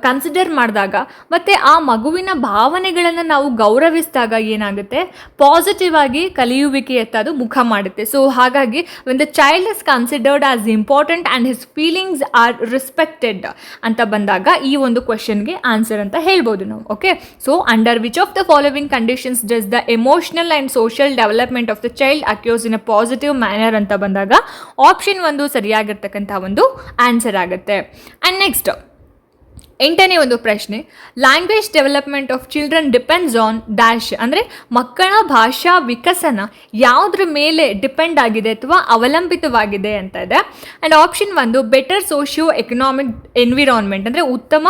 ಕನ್ಸಿಡರ್ ಮಾಡಿದಾಗ ಮತ್ತು ಆ ಮಗುವಿನ ಭಾವನೆಗಳನ್ನು ನಾವು ಗೌರವಿಸಿದಾಗ ಏನಾಗುತ್ತೆ, ಪಾಸಿಟಿವ್ ಆಗಿ ಕಲಿಯುವಿಕೆಯತ್ತ ಅದು ಮುಖ ಮಾಡುತ್ತೆ. ಸೊ ಹಾಗಾಗಿ when the child is considered as important and his feelings are respected ಅಂತ ಬಂದಾಗ ಈ ಒಂದು ಕ್ವೆಶ್ಚನ್ಗೆ ಆನ್ಸರ್ ಅಂತ ಹೇಳ್ಬೋದು ನಾವು. Okay, so under which of the following conditions does the emotional and social development of the child occurs in a positive manner ಅಂತ ಬಂದಾಗ ಆಪ್ಷನ್ 1 ಸರಿಯಾಗಿರ್ತಕ್ಕಂಥ ಒಂದು ಆನ್ಸರ್ ಆಗುತ್ತೆ. ಆ್ಯಂಡ್ ನೆಕ್ಸ್ಟ್ 8ನೇ ಒಂದು ಪ್ರಶ್ನೆ, language development of children depends on dash. ಅಂದರೆ ಮಕ್ಕಳ ಭಾಷಾ ವಿಕಸನ ಯಾವುದ್ರ ಮೇಲೆ ಡಿಪೆಂಡ್ ಆಗಿದೆ ಅಥವಾ ಅವಲಂಬಿತವಾಗಿದೆ ಅಂತ ಇದೆ. And option 1 better socio economic environment, ಅಂದರೆ ಉತ್ತಮ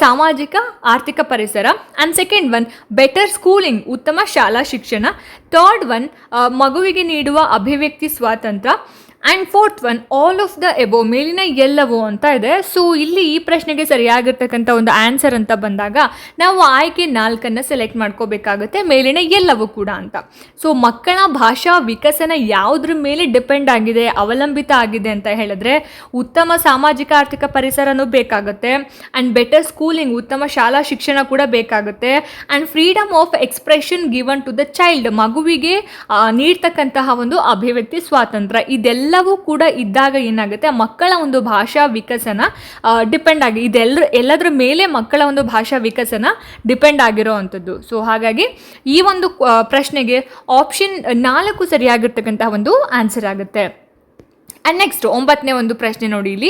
ಸಾಮಾಜಿಕ ಆರ್ಥಿಕ ಪರಿಸರ. And second one, better schooling, ಉತ್ತಮ ಶಾಲಾ ಶಿಕ್ಷಣ. ಥರ್ಡ್ ಒನ್, ಮಗುವಿಗೆ ನೀಡುವ ಅಭಿವ್ಯಕ್ತಿ ಸ್ವಾತಂತ್ರ್ಯ. And fourth one all of the above, ಮೇಲಿನ ಎಲ್ಲವೂ ಅಂತ ಇದೆ. ಸೊ ಇಲ್ಲಿ ಈ ಪ್ರಶ್ನೆಗೆ ಸರಿಯಾಗಿರ್ತಕ್ಕಂಥ ಒಂದು ಆನ್ಸರ್ ಅಂತ ಬಂದಾಗ ನಾವು ಆಯ್ಕೆ 4 ಸೆಲೆಕ್ಟ್ ಮಾಡ್ಕೋಬೇಕಾಗುತ್ತೆ, ಮೇಲಿನ ಎಲ್ಲವೂ ಕೂಡ ಅಂತ. ಸೊ ಮಕ್ಕಳ ಭಾಷಾ ವಿಕಸನ ಯಾವುದ್ರ ಮೇಲೆ ಡಿಪೆಂಡ್ ಆಗಿದೆ, ಅವಲಂಬಿತ ಆಗಿದೆ ಅಂತ ಹೇಳಿದ್ರೆ ಉತ್ತಮ ಸಾಮಾಜಿಕ ಆರ್ಥಿಕ ಪರಿಸರನೂ ಬೇಕಾಗುತ್ತೆ, ಆ್ಯಂಡ್ ಬೆಟರ್ ಸ್ಕೂಲಿಂಗ್, ಉತ್ತಮ ಶಾಲಾ ಶಿಕ್ಷಣ ಕೂಡ ಬೇಕಾಗುತ್ತೆ, and freedom of expression given to the child, ಮಗುವಿಗೆ ನೀಡ್ತಕ್ಕಂತಹ ಒಂದು ಅಭಿವ್ಯಕ್ತಿ ಸ್ವಾತಂತ್ರ್ಯ, ಇದೆಲ್ಲವೂ ಕೂಡ ಇದ್ದಾಗ ಏನಾಗುತ್ತೆ ಮಕ್ಕಳ ಒಂದು ಭಾಷಾ ವಿಕಸನ ಡಿಪೆಂಡ್ ಆಗಿ ಎಲ್ಲದರ ಮೇಲೆ ಮಕ್ಕಳ ಒಂದು ಭಾಷಾ ವಿಕಸನ ಡಿಪೆಂಡ್ ಆಗಿರೋ ಅಂಥದ್ದು. ಸೊ ಹಾಗಾಗಿ ಈ ಒಂದು ಪ್ರಶ್ನೆಗೆ ಆಪ್ಷನ್ 4 ಸರಿಯಾಗಿರ್ತಕ್ಕಂತಹ ಒಂದು ಆನ್ಸರ್ ಆಗುತ್ತೆ. ಆ್ಯಂಡ್ ನೆಕ್ಸ್ಟ್ 9ನೇ ಒಂದು ಪ್ರಶ್ನೆ ನೋಡಿ, ಇಲ್ಲಿ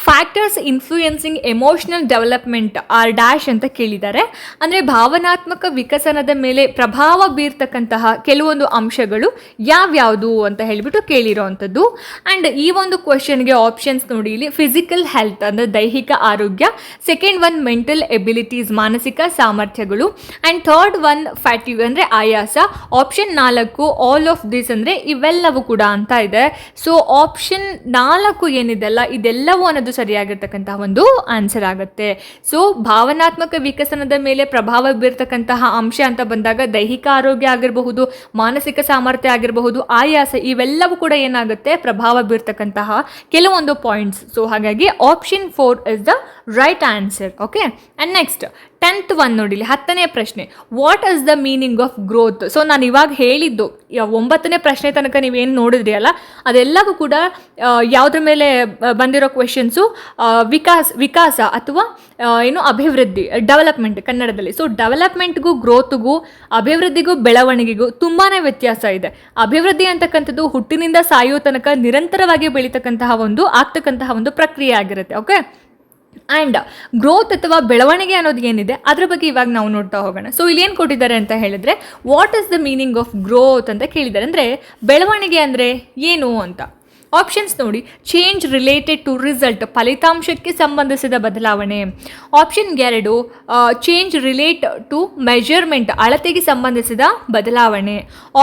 factors influencing emotional development are dash ಅಂತ ಕೇಳಿದ್ದಾರೆ. ಅಂದರೆ ಭಾವನಾತ್ಮಕ ವಿಕಸನದ ಮೇಲೆ ಪ್ರಭಾವ ಬೀರ್ತಕ್ಕಂತಹ ಕೆಲವೊಂದು ಅಂಶಗಳು ಯಾವ್ಯಾವುದು ಅಂತ ಹೇಳಿಬಿಟ್ಟು ಕೇಳಿರೋ ಅಂಥದ್ದು. ಆ್ಯಂಡ್ ಈ ಒಂದು ಕ್ವೆಶನ್ಗೆ ಆಪ್ಷನ್ಸ್ ನೋಡಿ, ಇಲ್ಲಿ ಫಿಸಿಕಲ್ ಹೆಲ್ತ್ ಅಂದರೆ ದೈಹಿಕ ಆರೋಗ್ಯ, ಸೆಕೆಂಡ್ ಒನ್ ಮೆಂಟಲ್ ಎಬಿಲಿಟೀಸ್ ಮಾನಸಿಕ ಸಾಮರ್ಥ್ಯಗಳು, ಆ್ಯಂಡ್ ಥರ್ಡ್ ಒನ್ ಫ್ಯಾಟಿವ್ ಅಂದರೆ ಆಯಾಸ, ಆಪ್ಷನ್ 4 ಆಲ್ ಆಫ್ ದಿಸ್ ಅಂದರೆ ಇವೆಲ್ಲವೂ ಕೂಡ ಅಂತ ಇದೆ. ಸೊ ಆಪ್ಷನ್ 4 ಏನಿದೆಲ್ಲ ಇದೆಲ್ಲವೂ ಅನ್ನೋದು ಸರಿಯಾಗಿರ್ತಕ್ಕಂತಹ ಒಂದು ಆನ್ಸರ್ ಆಗುತ್ತೆ. ಸೊ ಭಾವನಾತ್ಮಕ ವಿಕಸನದ ಮೇಲೆ ಪ್ರಭಾವ ಬೀರ್ತಕ್ಕಂತಹ ಅಂಶ ಅಂತ ಬಂದಾಗ ದೈಹಿಕ ಆರೋಗ್ಯ ಆಗಿರಬಹುದು, ಮಾನಸಿಕ ಸಾಮರ್ಥ್ಯ ಆಗಿರಬಹುದು, ಆಯಾಸ, ಇವೆಲ್ಲವೂ ಕೂಡ ಏನಾಗುತ್ತೆ ಪ್ರಭಾವ ಬೀರ್ತಕ್ಕಂತಹ ಕೆಲವೊಂದು ಪಾಯಿಂಟ್ಸ್. ಸೊ ಹಾಗಾಗಿ option 4 is the right answer. Okay. And next 10th one ನೋಡಿ, 10ನೇ ಪ್ರಶ್ನೆ, what is the meaning of growth. So ನಾನು ಇವಾಗ ಹೇಳಿದ್ದು 9ನೇ ಪ್ರಶ್ನೆ ತನಕ ನೀವೇನು ನೋಡಿದ್ರಿ ಅಲ್ಲ, ಅದೆಲ್ಲವೂ ಕೂಡ ಯಾವುದ್ರ ಮೇಲೆ ಬಂದಿರೋ ಕ್ವೆಶನ್ಸು, ವಿಕಾಸ ಅಥವಾ ಏನು ಅಭಿವೃದ್ಧಿ, ಡೆವಲಪ್ಮೆಂಟ್ ಕನ್ನಡದಲ್ಲಿ. ಸೊ ಡೆವಲಪ್ಮೆಂಟ್ಗೂ ಗ್ರೋತ್ಗೂ ಅಭಿವೃದ್ಧಿಗೂ ಬೆಳವಣಿಗೆಗೂ ತುಂಬಾ ವ್ಯತ್ಯಾಸ ಇದೆ. ಅಭಿವೃದ್ಧಿ ಅಂತಕ್ಕಂಥದ್ದು ಹುಟ್ಟಿನಿಂದ ಸಾಯೋ ತನಕ ನಿರಂತರವಾಗಿ ಬೆಳೀತಕ್ಕಂತಹ ಆಗ್ತಕ್ಕಂತಹ ಒಂದು ಪ್ರಕ್ರಿಯೆ ಆಗಿರುತ್ತೆ. ಓಕೆ. ಆ್ಯಂಡ್ ಗ್ರೋತ್ ಅಥವಾ ಬೆಳವಣಿಗೆ ಅನ್ನೋದು ಏನಿದೆ ಅದ್ರ ಬಗ್ಗೆ ಇವಾಗ ನಾವು ನೋಡ್ತಾ ಹೋಗೋಣ. ಸೊ ಇಲ್ಲಿ ಏನು ಕೊಟ್ಟಿದ್ದಾರೆ ಅಂತ ಹೇಳಿದ್ರೆ what is the meaning of growth ಅಂತ ಕೇಳಿದ್ದಾರೆ. ಅಂದರೆ ಬೆಳವಣಿಗೆ ಅಂದರೆ ಏನು ಅಂತ. ಆಪ್ಷನ್ಸ್ ನೋಡಿ, ಚೇಂಜ್ ರಿಲೇಟೆಡ್ ಟು ರಿಸಲ್ಟ್, ಫಲಿತಾಂಶಕ್ಕೆ ಸಂಬಂಧಿಸಿದ ಬದಲಾವಣೆ. Option 2 change relate to measurement, ಅಳತೆಗೆ ಸಂಬಂಧಿಸಿದ ಬದಲಾವಣೆ.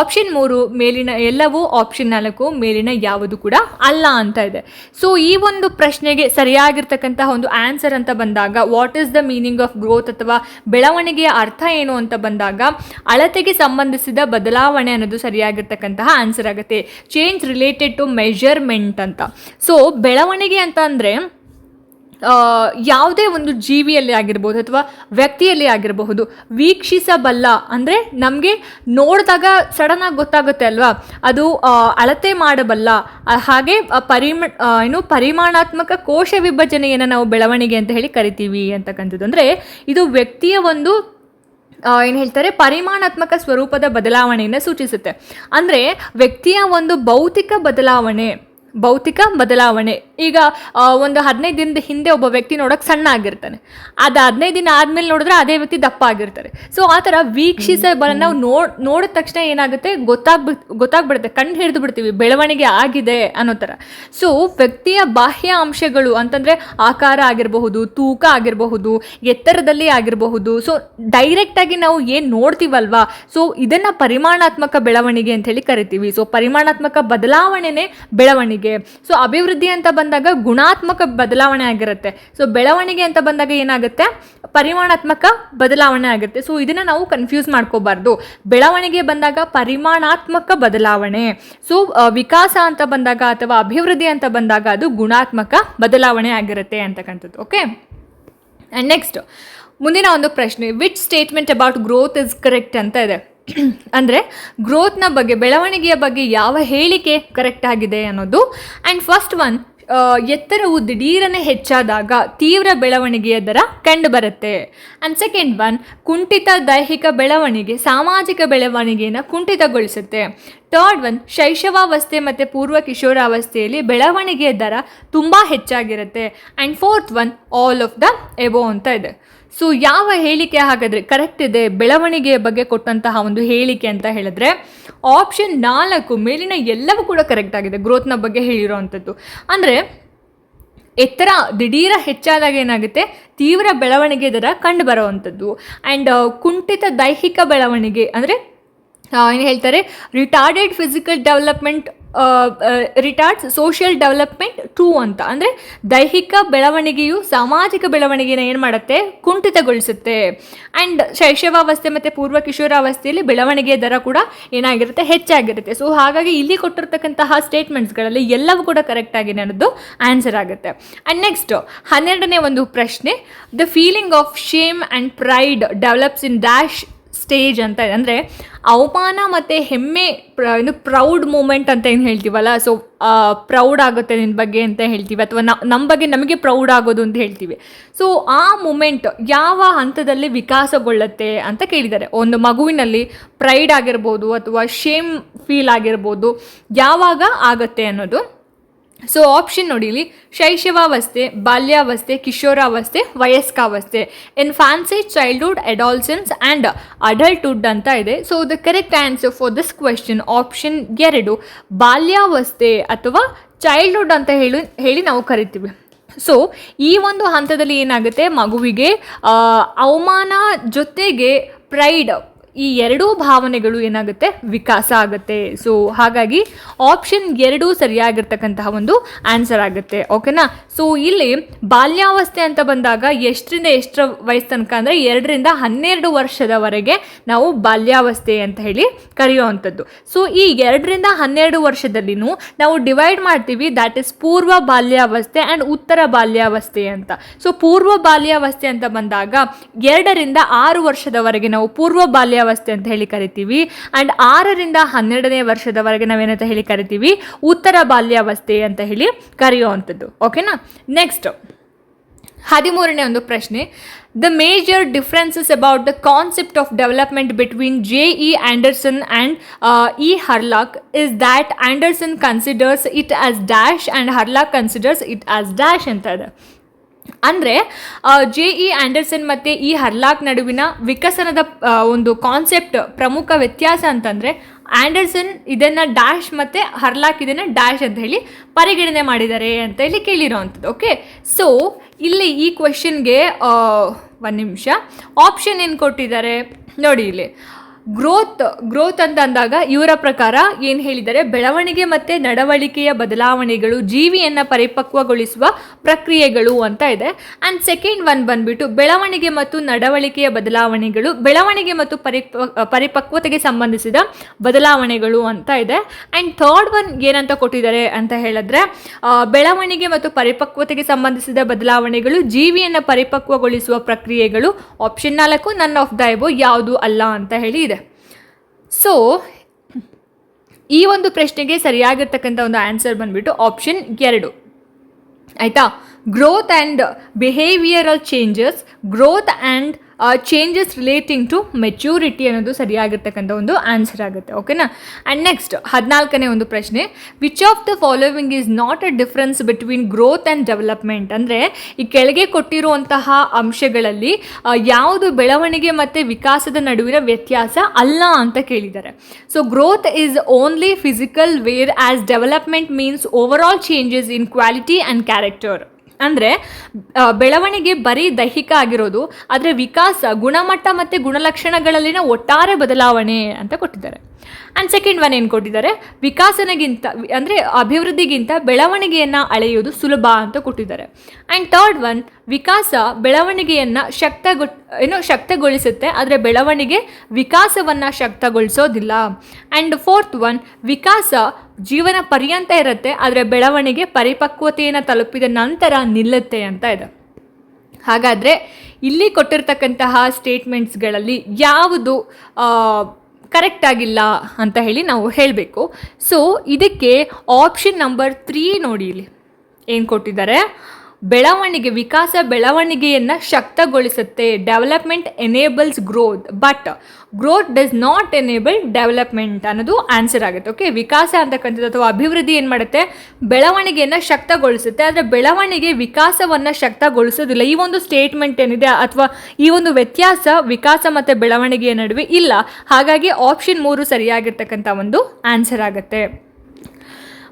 ಆಪ್ಷನ್ 3 ಮೇಲಿನ ಎಲ್ಲವೂ, ಆಪ್ಷನ್ 4 ಮೇಲಿನ ಯಾವುದು ಕೂಡ ಅಲ್ಲ ಅಂತ ಇದೆ. ಸೊ ಈ ಒಂದು ಪ್ರಶ್ನೆಗೆ ಸರಿಯಾಗಿರ್ತಕ್ಕಂತಹ ಒಂದು ಆನ್ಸರ್ ಅಂತ ಬಂದಾಗ what is the meaning of growth ಅಥವಾ ಬೆಳವಣಿಗೆಯ ಅರ್ಥ ಏನು ಅಂತ ಬಂದಾಗ ಅಳತೆಗೆ ಸಂಬಂಧಿಸಿದ ಬದಲಾವಣೆ ಅನ್ನೋದು ಸರಿಯಾಗಿರ್ತಕ್ಕಂತಹ ಆನ್ಸರ್ ಆಗುತ್ತೆ. ಚೇಂಜ್ ರಿಲೇಟೆಡ್ ಟು ಮೆಜರ್ಮೆಂಟ್ ಅಂತ. ಸೊ ಬೆಳವಣಿಗೆ ಅಂತ ಅಂದರೆ ಯಾವುದೇ ಒಂದು ಜೀವಿಯಲ್ಲಿ ಆಗಿರ್ಬೋದು ಅಥವಾ ವ್ಯಕ್ತಿಯಲ್ಲಿ ಆಗಿರಬಹುದು ವೀಕ್ಷಿಸಬಲ್ಲ, ಅಂದರೆ ನಮಗೆ ನೋಡಿದಾಗ ಸಡನ್ನಾಗಿ ಗೊತ್ತಾಗುತ್ತೆ ಅಲ್ವಾ, ಅದು ಅಳತೆ ಮಾಡಬಲ್ಲ, ಹಾಗೆ ಪರಿಮಾಣಾತ್ಮಕ ಕೋಶ ವಿಭಜನೆಯನ್ನು ನಾವು ಬೆಳವಣಿಗೆ ಅಂತ ಹೇಳಿ ಕರಿತೀವಿ ಅಂತಕ್ಕಂಥದ್ದು. ಅಂದರೆ ಇದು ವ್ಯಕ್ತಿಯ ಒಂದು ಏನು ಹೇಳ್ತಾರೆ ಪರಿಮಾಣಾತ್ಮಕ ಸ್ವರೂಪದ ಬದಲಾವಣೆಯನ್ನು ಸೂಚಿಸುತ್ತೆ. ಅಂದರೆ ವ್ಯಕ್ತಿಯ ಒಂದು ಭೌತಿಕ ಬದಲಾವಣೆ. ಈಗ ಒಂದು 15 ದಿನದ ಹಿಂದೆ ಒಬ್ಬ ವ್ಯಕ್ತಿ ನೋಡೋಕೆ ಸಣ್ಣ ಆಗಿರ್ತಾನೆ, ಅದು 15 ದಿನ ಆದಮೇಲೆ ನೋಡಿದ್ರೆ ಅದೇ ವ್ಯಕ್ತಿ ದಪ್ಪ ಆಗಿರ್ತಾರೆ. ಸೊ ಆ ಥರ ವೀಕ್ಷಿಸಬಲ್ಲ, ನಾವು ನೋಡಿದ ತಕ್ಷಣ ಏನಾಗುತ್ತೆ ಗೊತ್ತಾಗ್ಬಿಡುತ್ತೆ, ಕಂಡು ಹಿಡಿದು ಬಿಡ್ತೀವಿ ಬೆಳವಣಿಗೆ ಆಗಿದೆ ಅನ್ನೋ ಥರ. ಸೊ ವ್ಯಕ್ತಿಯ ಬಾಹ್ಯ ಅಂಶಗಳು ಅಂತಂದರೆ ಆಕಾರ ಆಗಿರಬಹುದು, ತೂಕ ಆಗಿರಬಹುದು, ಎತ್ತರದಲ್ಲಿ ಆಗಿರಬಹುದು. ಸೊ ಡೈರೆಕ್ಟಾಗಿ ನಾವು ಏನು ನೋಡ್ತೀವಲ್ವಾ, ಸೊ ಇದನ್ನು ಪರಿಮಾಣಾತ್ಮಕ ಬೆಳವಣಿಗೆ ಅಂತ ಹೇಳಿ ಕರಿತೀವಿ. ಸೊ ಪರಿಮಾಣಾತ್ಮಕ ಬದಲಾವಣೆನೇ ಬೆಳವಣಿಗೆ. ಸೊ ಅಭಿವೃದ್ಧಿ ಅಂತ ಬಂದಾಗ ಗುಣಾತ್ಮಕ ಬದಲಾವಣೆ ಆಗಿರುತ್ತೆ. ಸೊ ಬೆಳವಣಿಗೆ ಅಂತ ಬಂದಾಗ ಏನಾಗುತ್ತೆ ಪರಿಮಾಣಾತ್ಮಕ ಬದಲಾವಣೆ ಆಗುತ್ತೆ. ಸೊ ಇದನ್ನ ನಾವು ಕನ್ಫ್ಯೂಸ್ ಮಾಡ್ಕೋಬಾರ್ದು. ಬೆಳವಣಿಗೆ ಬಂದಾಗ ಪರಿಮಾಣಾತ್ಮಕ ಬದಲಾವಣೆ, ಸೊ ವಿಕಾಸ ಅಂತ ಬಂದಾಗ ಅಥವಾ ಅಭಿವೃದ್ಧಿ ಅಂತ ಬಂದಾಗ ಅದು ಗುಣಾತ್ಮಕ ಬದಲಾವಣೆ ಆಗಿರುತ್ತೆ ಅಂತಕ್ಕಂಥದ್ದು. ಓಕೆ. ಆ್ಯಂಡ್ ನೆಕ್ಸ್ಟ್ ಮುಂದಿನ ಒಂದು ಪ್ರಶ್ನೆ, which statement about growth is correct ಅಂತ ಇದೆ. ಅಂದರೆ ಗ್ರೋತ್ನ ಬಗ್ಗೆ, ಬೆಳವಣಿಗೆಯ ಬಗ್ಗೆ ಯಾವ ಹೇಳಿಕೆ ಕರೆಕ್ಟ್ ಆಗಿದೆ ಅನ್ನೋದು. ಆ್ಯಂಡ್ ಫಸ್ಟ್ ಒನ್, ಎತ್ತರವು ದಿಢೀರನೆ ಹೆಚ್ಚಾದಾಗ ತೀವ್ರ ಬೆಳವಣಿಗೆಯ ದರ ಕಂಡುಬರುತ್ತೆ. ಆ್ಯಂಡ್ ಸೆಕೆಂಡ್ ಒನ್, ಕುಂಠಿತ ದೈಹಿಕ ಬೆಳವಣಿಗೆ ಸಾಮಾಜಿಕ ಬೆಳವಣಿಗೆಯನ್ನು ಕುಂಠಿತಗೊಳಿಸುತ್ತೆ. ಥರ್ಡ್ ಒನ್, ಶೈಶವಾವಸ್ಥೆ ಮತ್ತು ಪೂರ್ವ ಕಿಶೋರಾವಸ್ಥೆಯಲ್ಲಿ ಬೆಳವಣಿಗೆಯ ದರ ತುಂಬ ಹೆಚ್ಚಾಗಿರುತ್ತೆ. And fourth one, all of the above ಅಂತ ಇದೆ. ಸೊ ಯಾವ ಹೇಳಿಕೆ ಹಾಗಾದರೆ ಕರೆಕ್ಟ್ ಇದೆ ಬೆಳವಣಿಗೆಯ ಬಗ್ಗೆ ಕೊಟ್ಟಂತಹ ಒಂದು ಹೇಳಿಕೆ ಅಂತ ಹೇಳಿದ್ರೆ ಆಪ್ಷನ್ 4 ಮೇಲಿನ ಎಲ್ಲವೂ ಕೂಡ ಕರೆಕ್ಟ್ ಆಗಿದೆ ಗ್ರೋತ್ನ ಬಗ್ಗೆ ಹೇಳಿರೋ ಅಂಥದ್ದು. ಅಂದರೆ ಎತ್ತರ ದಿಢೀರ ಹೆಚ್ಚಾದಾಗ ಏನಾಗುತ್ತೆ ತೀವ್ರ ಬೆಳವಣಿಗೆ ದರ ಕಂಡು ಬರೋವಂಥದ್ದು. ಆ್ಯಂಡ್ ಕುಂಠಿತ ದೈಹಿಕ ಬೆಳವಣಿಗೆ ಅಂದರೆ ಏನು ಹೇಳ್ತಾರೆ retarded physical development retards social development too ಅಂತ. ಅಂದರೆ ದೈಹಿಕ ಬೆಳವಣಿಗೆಯು ಸಾಮಾಜಿಕ ಬೆಳವಣಿಗೆನ ಏನು ಮಾಡುತ್ತೆ, ಕುಂಠಿತಗೊಳಿಸುತ್ತೆ. ಆ್ಯಂಡ್ ಶೈಶವಾವಸ್ಥೆ ಮತ್ತು ಪೂರ್ವ ಕಿಶೋರಾವಸ್ಥೆಯಲ್ಲಿ ಬೆಳವಣಿಗೆಯ ದರ ಕೂಡ ಏನಾಗಿರುತ್ತೆ, ಹೆಚ್ಚಾಗಿರುತ್ತೆ. ಸೊ ಹಾಗಾಗಿ ಇಲ್ಲಿ ಕೊಟ್ಟಿರ್ತಕ್ಕಂತಹ ಸ್ಟೇಟ್ಮೆಂಟ್ಸ್ಗಳಲ್ಲಿ ಎಲ್ಲವೂ ಕೂಡ ಕರೆಕ್ಟ್ ಆಗಿ ಅನ್ನೋದು ಆನ್ಸರ್ ಆಗುತ್ತೆ. ಆ್ಯಂಡ್ ನೆಕ್ಸ್ಟ್ 12ನೇ ಒಂದು ಪ್ರಶ್ನೆ, the feeling of shame and pride develops in dash stage ಅಂತ ಇದೆ. ಅಂದರೆ ಅವಮಾನ ಮತ್ತು ಹೆಮ್ಮೆ, ಪ್ರೌಡ್ ಮೂಮೆಂಟ್ ಅಂತ ಏನು ಹೇಳ್ತೀವಲ್ಲ, ಸೊ ಪ್ರೌಡ್ ಆಗುತ್ತೆ ನಿನ್ನ ಬಗ್ಗೆ ಅಂತ ಹೇಳ್ತೀವಿ, ಅಥವಾ ನಮ್ಮ ಬಗ್ಗೆ ನಮಗೆ ಪ್ರೌಡ್ ಆಗೋದು ಅಂತ ಹೇಳ್ತೀವಿ. ಸೊ ಆ ಮೂಮೆಂಟ್ ಯಾವ ಹಂತದಲ್ಲಿ ವಿಕಾಸಗೊಳ್ಳುತ್ತೆ ಅಂತ ಕೇಳಿದ್ದಾರೆ. ಒಂದು ಮಗುವಿನಲ್ಲಿ ಪ್ರೈಡ್ ಆಗಿರ್ಬೋದು ಅಥವಾ ಶೇಮ್ ಫೀಲ್ ಆಗಿರ್ಬೋದು, ಯಾವಾಗ ಆಗುತ್ತೆ ಅನ್ನೋದು. ಸೊ ಆಪ್ಷನ್ ನೋಡಿ ಇಲ್ಲಿ, ಶೈಶವಾವಸ್ಥೆ, ಬಾಲ್ಯಾವಸ್ಥೆ, ಕಿಶೋರಾವಸ್ಥೆ, ವಯಸ್ಕಾವಸ್ಥೆ, ಇನ್ಫಾನ್ಸಿ, ಚೈಲ್ಡ್ಹುಡ್, ಅಡಾಲ್ಸೆನ್ಸ್ ಆ್ಯಂಡ್ ಅಡಲ್ಟ್ಹುಡ್ ಅಂತ ಇದೆ. So the correct answer for this question option 2, ಬಾಲ್ಯಾವಸ್ಥೆ ಅಥವಾ ಚೈಲ್ಡ್ಹುಡ್ ಅಂತ ಹೇಳಿ ನಾವು ಕರಿತೀವಿ. ಸೊ ಈ ಒಂದು ಹಂತದಲ್ಲಿ ಏನಾಗುತ್ತೆ, ಮಗುವಿಗೆ ಅವಮಾನ ಜೊತೆಗೆ ಪ್ರೈಡ್, ಈ ಎರಡೂ ಭಾವನೆಗಳು ಏನಾಗುತ್ತೆ, ವಿಕಾಸ ಆಗುತ್ತೆ. ಸೊ ಹಾಗಾಗಿ ಆಪ್ಷನ್ 2 ಸರಿಯಾಗಿರ್ತಕ್ಕಂತಹ ಒಂದು ಆನ್ಸರ್ ಆಗುತ್ತೆ. ಓಕೆನಾ. ಸೊ ಇಲ್ಲಿ ಬಾಲ್ಯಾವಸ್ಥೆ ಅಂತ ಬಂದಾಗ ಎಷ್ಟರಿಂದ ಎಷ್ಟರ ವಯಸ್ಸು ತನಕ ಅಂದರೆ 2ರಿಂದ 12 ವರ್ಷದವರೆಗೆ ನಾವು ಬಾಲ್ಯಾವಸ್ಥೆ ಅಂತ ಹೇಳಿ ಕರೆಯುವಂಥದ್ದು. ಸೊ ಈ 2ರಿಂದ 12 ವರ್ಷದಲ್ಲಿನೂ ನಾವು ಡಿವೈಡ್ ಮಾಡ್ತೀವಿ, ದ್ಯಾಟ್ ಇಸ್ ಪೂರ್ವ ಬಾಲ್ಯಾವಸ್ಥೆ ಆ್ಯಂಡ್ ಉತ್ತರ ಬಾಲ್ಯಾವಸ್ಥೆ ಅಂತ. ಸೊ ಪೂರ್ವ ಬಾಲ್ಯಾವಸ್ಥೆ ಅಂತ ಬಂದಾಗ 2ರಿಂದ 6 ವರ್ಷದವರೆಗೆ ನಾವು ಪೂರ್ವ ಬಾಲ್ಯಾವಸ್ಥೆ ಅಂತ ಹೇಳಿ ಕರಿತೀವಿ. ಆ್ಯಂಡ್ 6ರಿಂದ 12ನೇ ವರ್ಷದವರೆಗೆ ನಾವೇನಂತ ಹೇಳಿ ಕರಿತೀವಿ, ಉತ್ತರ ಬಾಲ್ಯಾವಸ್ಥೆ ಅಂತ ಹೇಳಿ ಕರೆಯುವಂಥದ್ದು. ಓಕೆನಾ. ನೆಕ್ಸ್ಟ್ 13ನೇ ಒಂದು ಪ್ರಶ್ನೆ, the major differences about the concept of development between J E. Anderson and E. Hurlock is that Anderson considers it as dash and Hurlock considers it as dash ಅಂತ ಇದೆ. ಅಂದರೆ ಜೆ.ಇ. ಆಂಡರ್ಸನ್ ಮತ್ತು ಇ. ಹರ್ಲಾಕ್ ನಡುವಿನ ವಿಕಸನದ ಒಂದು ಕಾನ್ಸೆಪ್ಟ್ ಪ್ರಮುಖ ವ್ಯತ್ಯಾಸ ಅಂತಂದರೆ, ಆಂಡರ್ಸನ್ ಇದನ್ನು ಡ್ಯಾಶ್ ಮತ್ತು ಹರ್ಲಾಕ್ ಇದನ್ನು ಡ್ಯಾಶ್ ಅಂತ ಹೇಳಿ ಪರಿಗಣನೆ ಮಾಡಿದ್ದಾರೆ ಅಂತ ಹೇಳಿ ಕೇಳಿರೋವಂಥದ್ದು. ಓಕೆ. ಸೊ ಇಲ್ಲಿ ಈ ಕ್ವೆಶನ್ಗೆ ಒಂದು ನಿಮಿಷ ಆಪ್ಷನ್ ಏನು ಕೊಟ್ಟಿದ್ದಾರೆ ನೋಡಿ. ಇಲ್ಲಿ ಗ್ರೋತ್ ಅಂತ ಅಂದಾಗ ಇವರ ಪ್ರಕಾರ ಏನು ಹೇಳಿದ್ದಾರೆ, ಬೆಳವಣಿಗೆ ಮತ್ತು ನಡವಳಿಕೆಯ ಬದಲಾವಣೆಗಳು ಜೀವಿಯನ್ನು ಪರಿಪಕ್ವಗೊಳಿಸುವ ಪ್ರಕ್ರಿಯೆಗಳು ಅಂತ ಇದೆ. ಆ್ಯಂಡ್ ಸೆಕೆಂಡ್ ಒನ್ ಬಂದ್ಬಿಟ್ಟು ಬೆಳವಣಿಗೆ ಮತ್ತು ನಡವಳಿಕೆಯ ಬದಲಾವಣೆಗಳು ಬೆಳವಣಿಗೆ ಮತ್ತು ಪರಿಪಕ್ವತೆಗೆ ಸಂಬಂಧಿಸಿದ ಬದಲಾವಣೆಗಳು ಅಂತ ಇದೆ. ಆ್ಯಂಡ್ ಥರ್ಡ್ ಒನ್ ಏನಂತ ಕೊಟ್ಟಿದ್ದಾರೆ ಅಂತ ಹೇಳಿದ್ರೆ, ಬೆಳವಣಿಗೆ ಮತ್ತು ಪರಿಪಕ್ವತೆಗೆ ಸಂಬಂಧಿಸಿದ ಬದಲಾವಣೆಗಳು ಜೀವಿಯನ್ನು ಪರಿಪಕ್ವಗೊಳಿಸುವ ಪ್ರಕ್ರಿಯೆಗಳು. Option 4 none of the above ಯಾವುದು ಅಲ್ಲ ಅಂತ ಹೇಳಿ ಇದೆ. ಸೊ ಈ ಒಂದು ಪ್ರಶ್ನೆಗೆ ಸರಿಯಾಗಿರ್ತಕ್ಕಂಥ ಒಂದು ಆನ್ಸರ್ ಬಂದ್ಬಿಟ್ಟು ಆಪ್ಷನ್ 2 ಆಯಿತಾ. Growth and behavioural changes, growth and changes relating to maturity ಅನ್ನೋದು ಸರಿಯಾಗಿರ್ತಕ್ಕಂಥ ಒಂದು ಆನ್ಸರ್ ಆಗುತ್ತೆ. ಓಕೆನಾ. ಆ್ಯಂಡ್ ನೆಕ್ಸ್ಟ್ 14ನೇ ಒಂದು ಪ್ರಶ್ನೆ, which of the following is not a difference between growth and development. ಅಂದರೆ ಈ ಕೆಳಗೆ ಕೊಟ್ಟಿರುವಂತಹ ಅಂಶಗಳಲ್ಲಿ ಯಾವುದು ಬೆಳವಣಿಗೆ ಮತ್ತು ವಿಕಾಸದ ನಡುವಿನ ವ್ಯತ್ಯಾಸ ಅಲ್ಲ ಅಂತ ಕೇಳಿದ್ದಾರೆ. So growth is only physical, wear as development means over all changes in quality and character. ಅಂದರೆ ಬೆಳವಣಿಗೆ ಬರೀ ದೈಹಿಕ ಆಗಿರೋದು, ಆದರೆ ವಿಕಾಸ ಗುಣಮಟ್ಟ ಮತ್ತು ಗುಣಲಕ್ಷಣಗಳಲ್ಲಿನ ಒಟ್ಟಾರೆ ಬದಲಾವಣೆ ಅಂತ ಕೊಟ್ಟಿದ್ದಾರೆ. ಆ್ಯಂಡ್ ಸೆಕೆಂಡ್ ಒನ್ ಏನು ಕೊಟ್ಟಿದ್ದಾರೆ, ವಿಕಾಸನಗಿಂತ ಅಂದರೆ ಅಭಿವೃದ್ಧಿಗಿಂತ ಬೆಳವಣಿಗೆಯನ್ನು ಅಳೆಯುವುದು ಸುಲಭ ಅಂತ ಕೊಟ್ಟಿದ್ದಾರೆ. ಆ್ಯಂಡ್ ಥರ್ಡ್ ಒನ್, ವಿಕಾಸ ಬೆಳವಣಿಗೆಯನ್ನು ಶಕ್ತಗೊಳಿಸುತ್ತೆ, ಆದರೆ ಬೆಳವಣಿಗೆ ವಿಕಾಸವನ್ನು ಶಕ್ತಗೊಳಿಸೋದಿಲ್ಲ. ಆ್ಯಂಡ್ ಫೋರ್ತ್ ಒನ್, ವಿಕಾಸ ಜೀವನ ಪರ್ಯಂತ ಇರುತ್ತೆ, ಆದರೆ ಬೆಳವಣಿಗೆ ಪರಿಪಕ್ವತೆಯನ್ನು ತಲುಪಿದ ನಂತರ ನಿಲ್ಲುತ್ತೆ ಅಂತ ಇದೆ. ಹಾಗಾದರೆ ಇಲ್ಲಿ ಕೊಟ್ಟಿರ್ತಕ್ಕಂತಹ ಸ್ಟೇಟ್ಮೆಂಟ್ಸ್ಗಳಲ್ಲಿ ಯಾವುದು ಕರೆಕ್ಟ್ ಆಗಿಲ್ಲ ಅಂತ ಹೇಳಿ ನಾವು ಹೇಳಬೇಕು. ಸೊ ಇದಕ್ಕೆ ಆಪ್ಷನ್ ನಂಬರ್ 3 ನೋಡಿ, ಇಲ್ಲಿ ಏನು ಕೊಟ್ಟಿದ್ದಾರೆ, ವಿಕಾಸ ಬೆಳವಣಿಗೆಯನ್ನು ಶಕ್ತಗೊಳಿಸುತ್ತೆ. Development enables growth but growth does not enable development ಅನ್ನೋದು ಆನ್ಸರ್ ಆಗುತ್ತೆ. ಓಕೆ. ವಿಕಾಸ ಅಂತಕ್ಕಂಥದ್ದು ಅಥವಾ ಅಭಿವೃದ್ಧಿ ಏನು ಮಾಡುತ್ತೆ, ಬೆಳವಣಿಗೆಯನ್ನು ಶಕ್ತಗೊಳಿಸುತ್ತೆ, ಆದರೆ ಬೆಳವಣಿಗೆ ವಿಕಾಸವನ್ನು ಶಕ್ತಗೊಳಿಸೋದಿಲ್ಲ. ಈ ಒಂದು ಸ್ಟೇಟ್ಮೆಂಟ್ ಏನಿದೆ ಅಥವಾ ಈ ಒಂದು ವ್ಯತ್ಯಾಸ ವಿಕಾಸ ಮತ್ತು ಬೆಳವಣಿಗೆಯ ನಡುವೆ ಇಲ್ಲ. ಹಾಗಾಗಿ ಆಪ್ಷನ್ 3 ಸರಿಯಾಗಿರ್ತಕ್ಕಂಥ ಒಂದು ಆನ್ಸರ್ ಆಗುತ್ತೆ.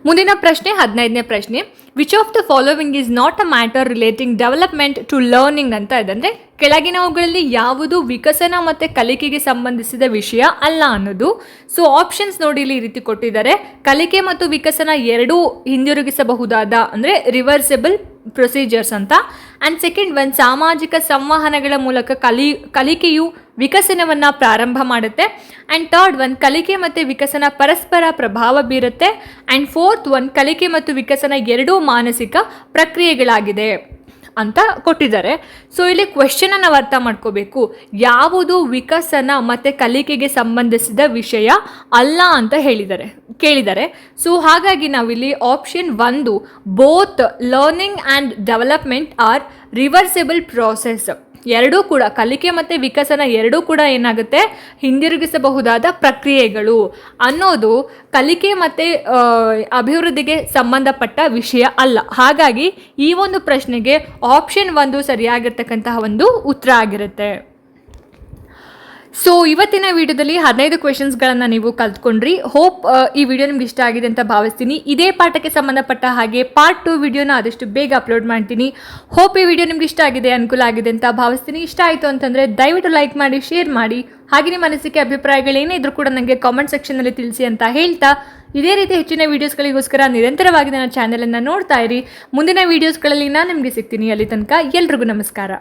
ಮುಂದಿನ ಪ್ರಶ್ನೆ 15ನೇ ಪ್ರಶ್ನೆ, which of the following is not a matter relating development to learning ಅಂತ ಇದೆ. ಅಂದರೆ ಕೆಳಗಿನವುಗಳಲ್ಲಿ ಯಾವುದು ವಿಕಸನ ಮತ್ತು ಕಲಿಕೆಗೆ ಸಂಬಂಧಿಸಿದ ವಿಷಯ ಅಲ್ಲ ಅನ್ನೋದು. ಸೊ ಆಪ್ಷನ್ಸ್ ನೋಡಿ ಇಲ್ಲಿ ಈ ರೀತಿ ಕೊಟ್ಟಿದ್ದಾರೆ. ಕಲಿಕೆ ಮತ್ತು ವಿಕಸನ ಎರಡೂ ಹಿಂದಿರುಗಿಸಬಹುದಾದ ಅಂದರೆ ರಿವರ್ಸಿಬಲ್ ಪ್ರೊಸೀಜರ್ಸ್ ಅಂತ. ಆ್ಯಂಡ್ ಸೆಕೆಂಡ್ ಒನ್, ಸಾಮಾಜಿಕ ಸಂವಹನಗಳ ಮೂಲಕ ಕಲಿಕೆಯು ವಿಕಸನವನ್ನು ಪ್ರಾರಂಭ ಮಾಡುತ್ತೆ. ಆ್ಯಂಡ್ ಥರ್ಡ್ ಒನ್, ಕಲಿಕೆ ಮತ್ತು ವಿಕಸನ ಪರಸ್ಪರ ಪ್ರಭಾವ ಬೀರುತ್ತೆ. ಆ್ಯಂಡ್ ಫೋರ್ತ್ ಒನ್, ಕಲಿಕೆ ಮತ್ತು ವಿಕಸನ ಎರಡೂ ಮಾನಸಿಕ ಪ್ರಕ್ರಿಯೆಗಳಾಗಿದೆ ಅಂತ ಕೊಟ್ಟಿದ್ದಾರೆ. ಸೊ ಇಲ್ಲಿ ಕ್ವೆಶ್ಚನ್ ನಾವು ಅರ್ಥ ಮಾಡ್ಕೋಬೇಕು, ಯಾವುದು ವಿಕಸನ ಮತ್ತು ಕಲಿಕೆಗೆ ಸಂಬಂಧಿಸಿದ ವಿಷಯ ಅಲ್ಲ ಅಂತ ಕೇಳಿದ್ದಾರೆ. ಸೊ ಹಾಗಾಗಿ ನಾವಿಲ್ಲಿ option 1 both learning and development are reversible process, ಎರಡೂ ಕೂಡ ಕಲಿಕೆ ಮತ್ತು ವಿಕಸನ ಎರಡೂ ಕೂಡ ಏನಾಗುತ್ತೆ, ಹಿಂದಿರುಗಿಸಬಹುದಾದ ಪ್ರಕ್ರಿಯೆಗಳು ಅನ್ನೋದು ಕಲಿಕೆ ಮತ್ತು ಅಭಿವೃದ್ಧಿಗೆ ಸಂಬಂಧಪಟ್ಟ ವಿಷಯ ಅಲ್ಲ. ಹಾಗಾಗಿ ಈ ಒಂದು ಪ್ರಶ್ನೆಗೆ ಆಪ್ಷನ್ 1 ಸರಿಯಾಗಿರ್ತಕ್ಕಂತಹ ಒಂದು ಉತ್ತರ ಆಗಿರುತ್ತೆ. ಸೊ ಇವತ್ತಿನ ವಿಡಿಯೋದಲ್ಲಿ 15 ಕ್ವೆಶನ್ಸ್ಗಳನ್ನು ನೀವು ಕಲ್ತ್ಕೊಂಡ್ರಿ. ಹೋಪ್ ಈ ವಿಡಿಯೋ ನಿಮ್ಗೆ ಇಷ್ಟ ಆಗಿದೆ ಅಂತ ಭಾವಿಸ್ತೀನಿ. ಇದೇ ಪಾಠಕ್ಕೆ ಸಂಬಂಧಪಟ್ಟ ಹಾಗೆ ಪಾರ್ಟ್ 2 ವಿಡಿಯೋನ ಆದಷ್ಟು ಬೇಗ ಅಪ್ಲೋಡ್ ಮಾಡ್ತೀನಿ. ಹೋಪ್ ಈ ವಿಡಿಯೋ ನಿಮ್ಗೆ ಇಷ್ಟ ಆಗಿದೆ, ಅನುಕೂಲ ಆಗಿದೆ ಅಂತ ಭಾವಿಸ್ತೀನಿ. ಇಷ್ಟ ಆಯಿತು ಅಂತಂದರೆ ದಯವಿಟ್ಟು ಲೈಕ್ ಮಾಡಿ, ಶೇರ್ ಮಾಡಿ. ಹಾಗೆ ನಿಮ್ಮ ಅನಿಸಿಕೆ ಅಭಿಪ್ರಾಯಗಳೇನೇ ಇದ್ರೂ ಕೂಡ ನನಗೆ ಕಾಮೆಂಟ್ ಸೆಕ್ಷನಲ್ಲಿ ತಿಳಿಸಿ ಅಂತ ಹೇಳ್ತಾ, ಇದೇ ರೀತಿ ಹೆಚ್ಚಿನ ವೀಡಿಯೋಸ್ಗಳಿಗೋಸ್ಕರ ನಿರಂತರವಾಗಿ ನನ್ನ ಚಾನಲನ್ನು ನೋಡ್ತಾ ಇರಿ. ಮುಂದಿನ ವೀಡಿಯೋಸ್ಗಳಲ್ಲಿ ನಾನು ನಿಮಗೆ ಸಿಗ್ತೀನಿ. ಅಲ್ಲಿ ತನಕ ಎಲ್ರಿಗೂ ನಮಸ್ಕಾರ.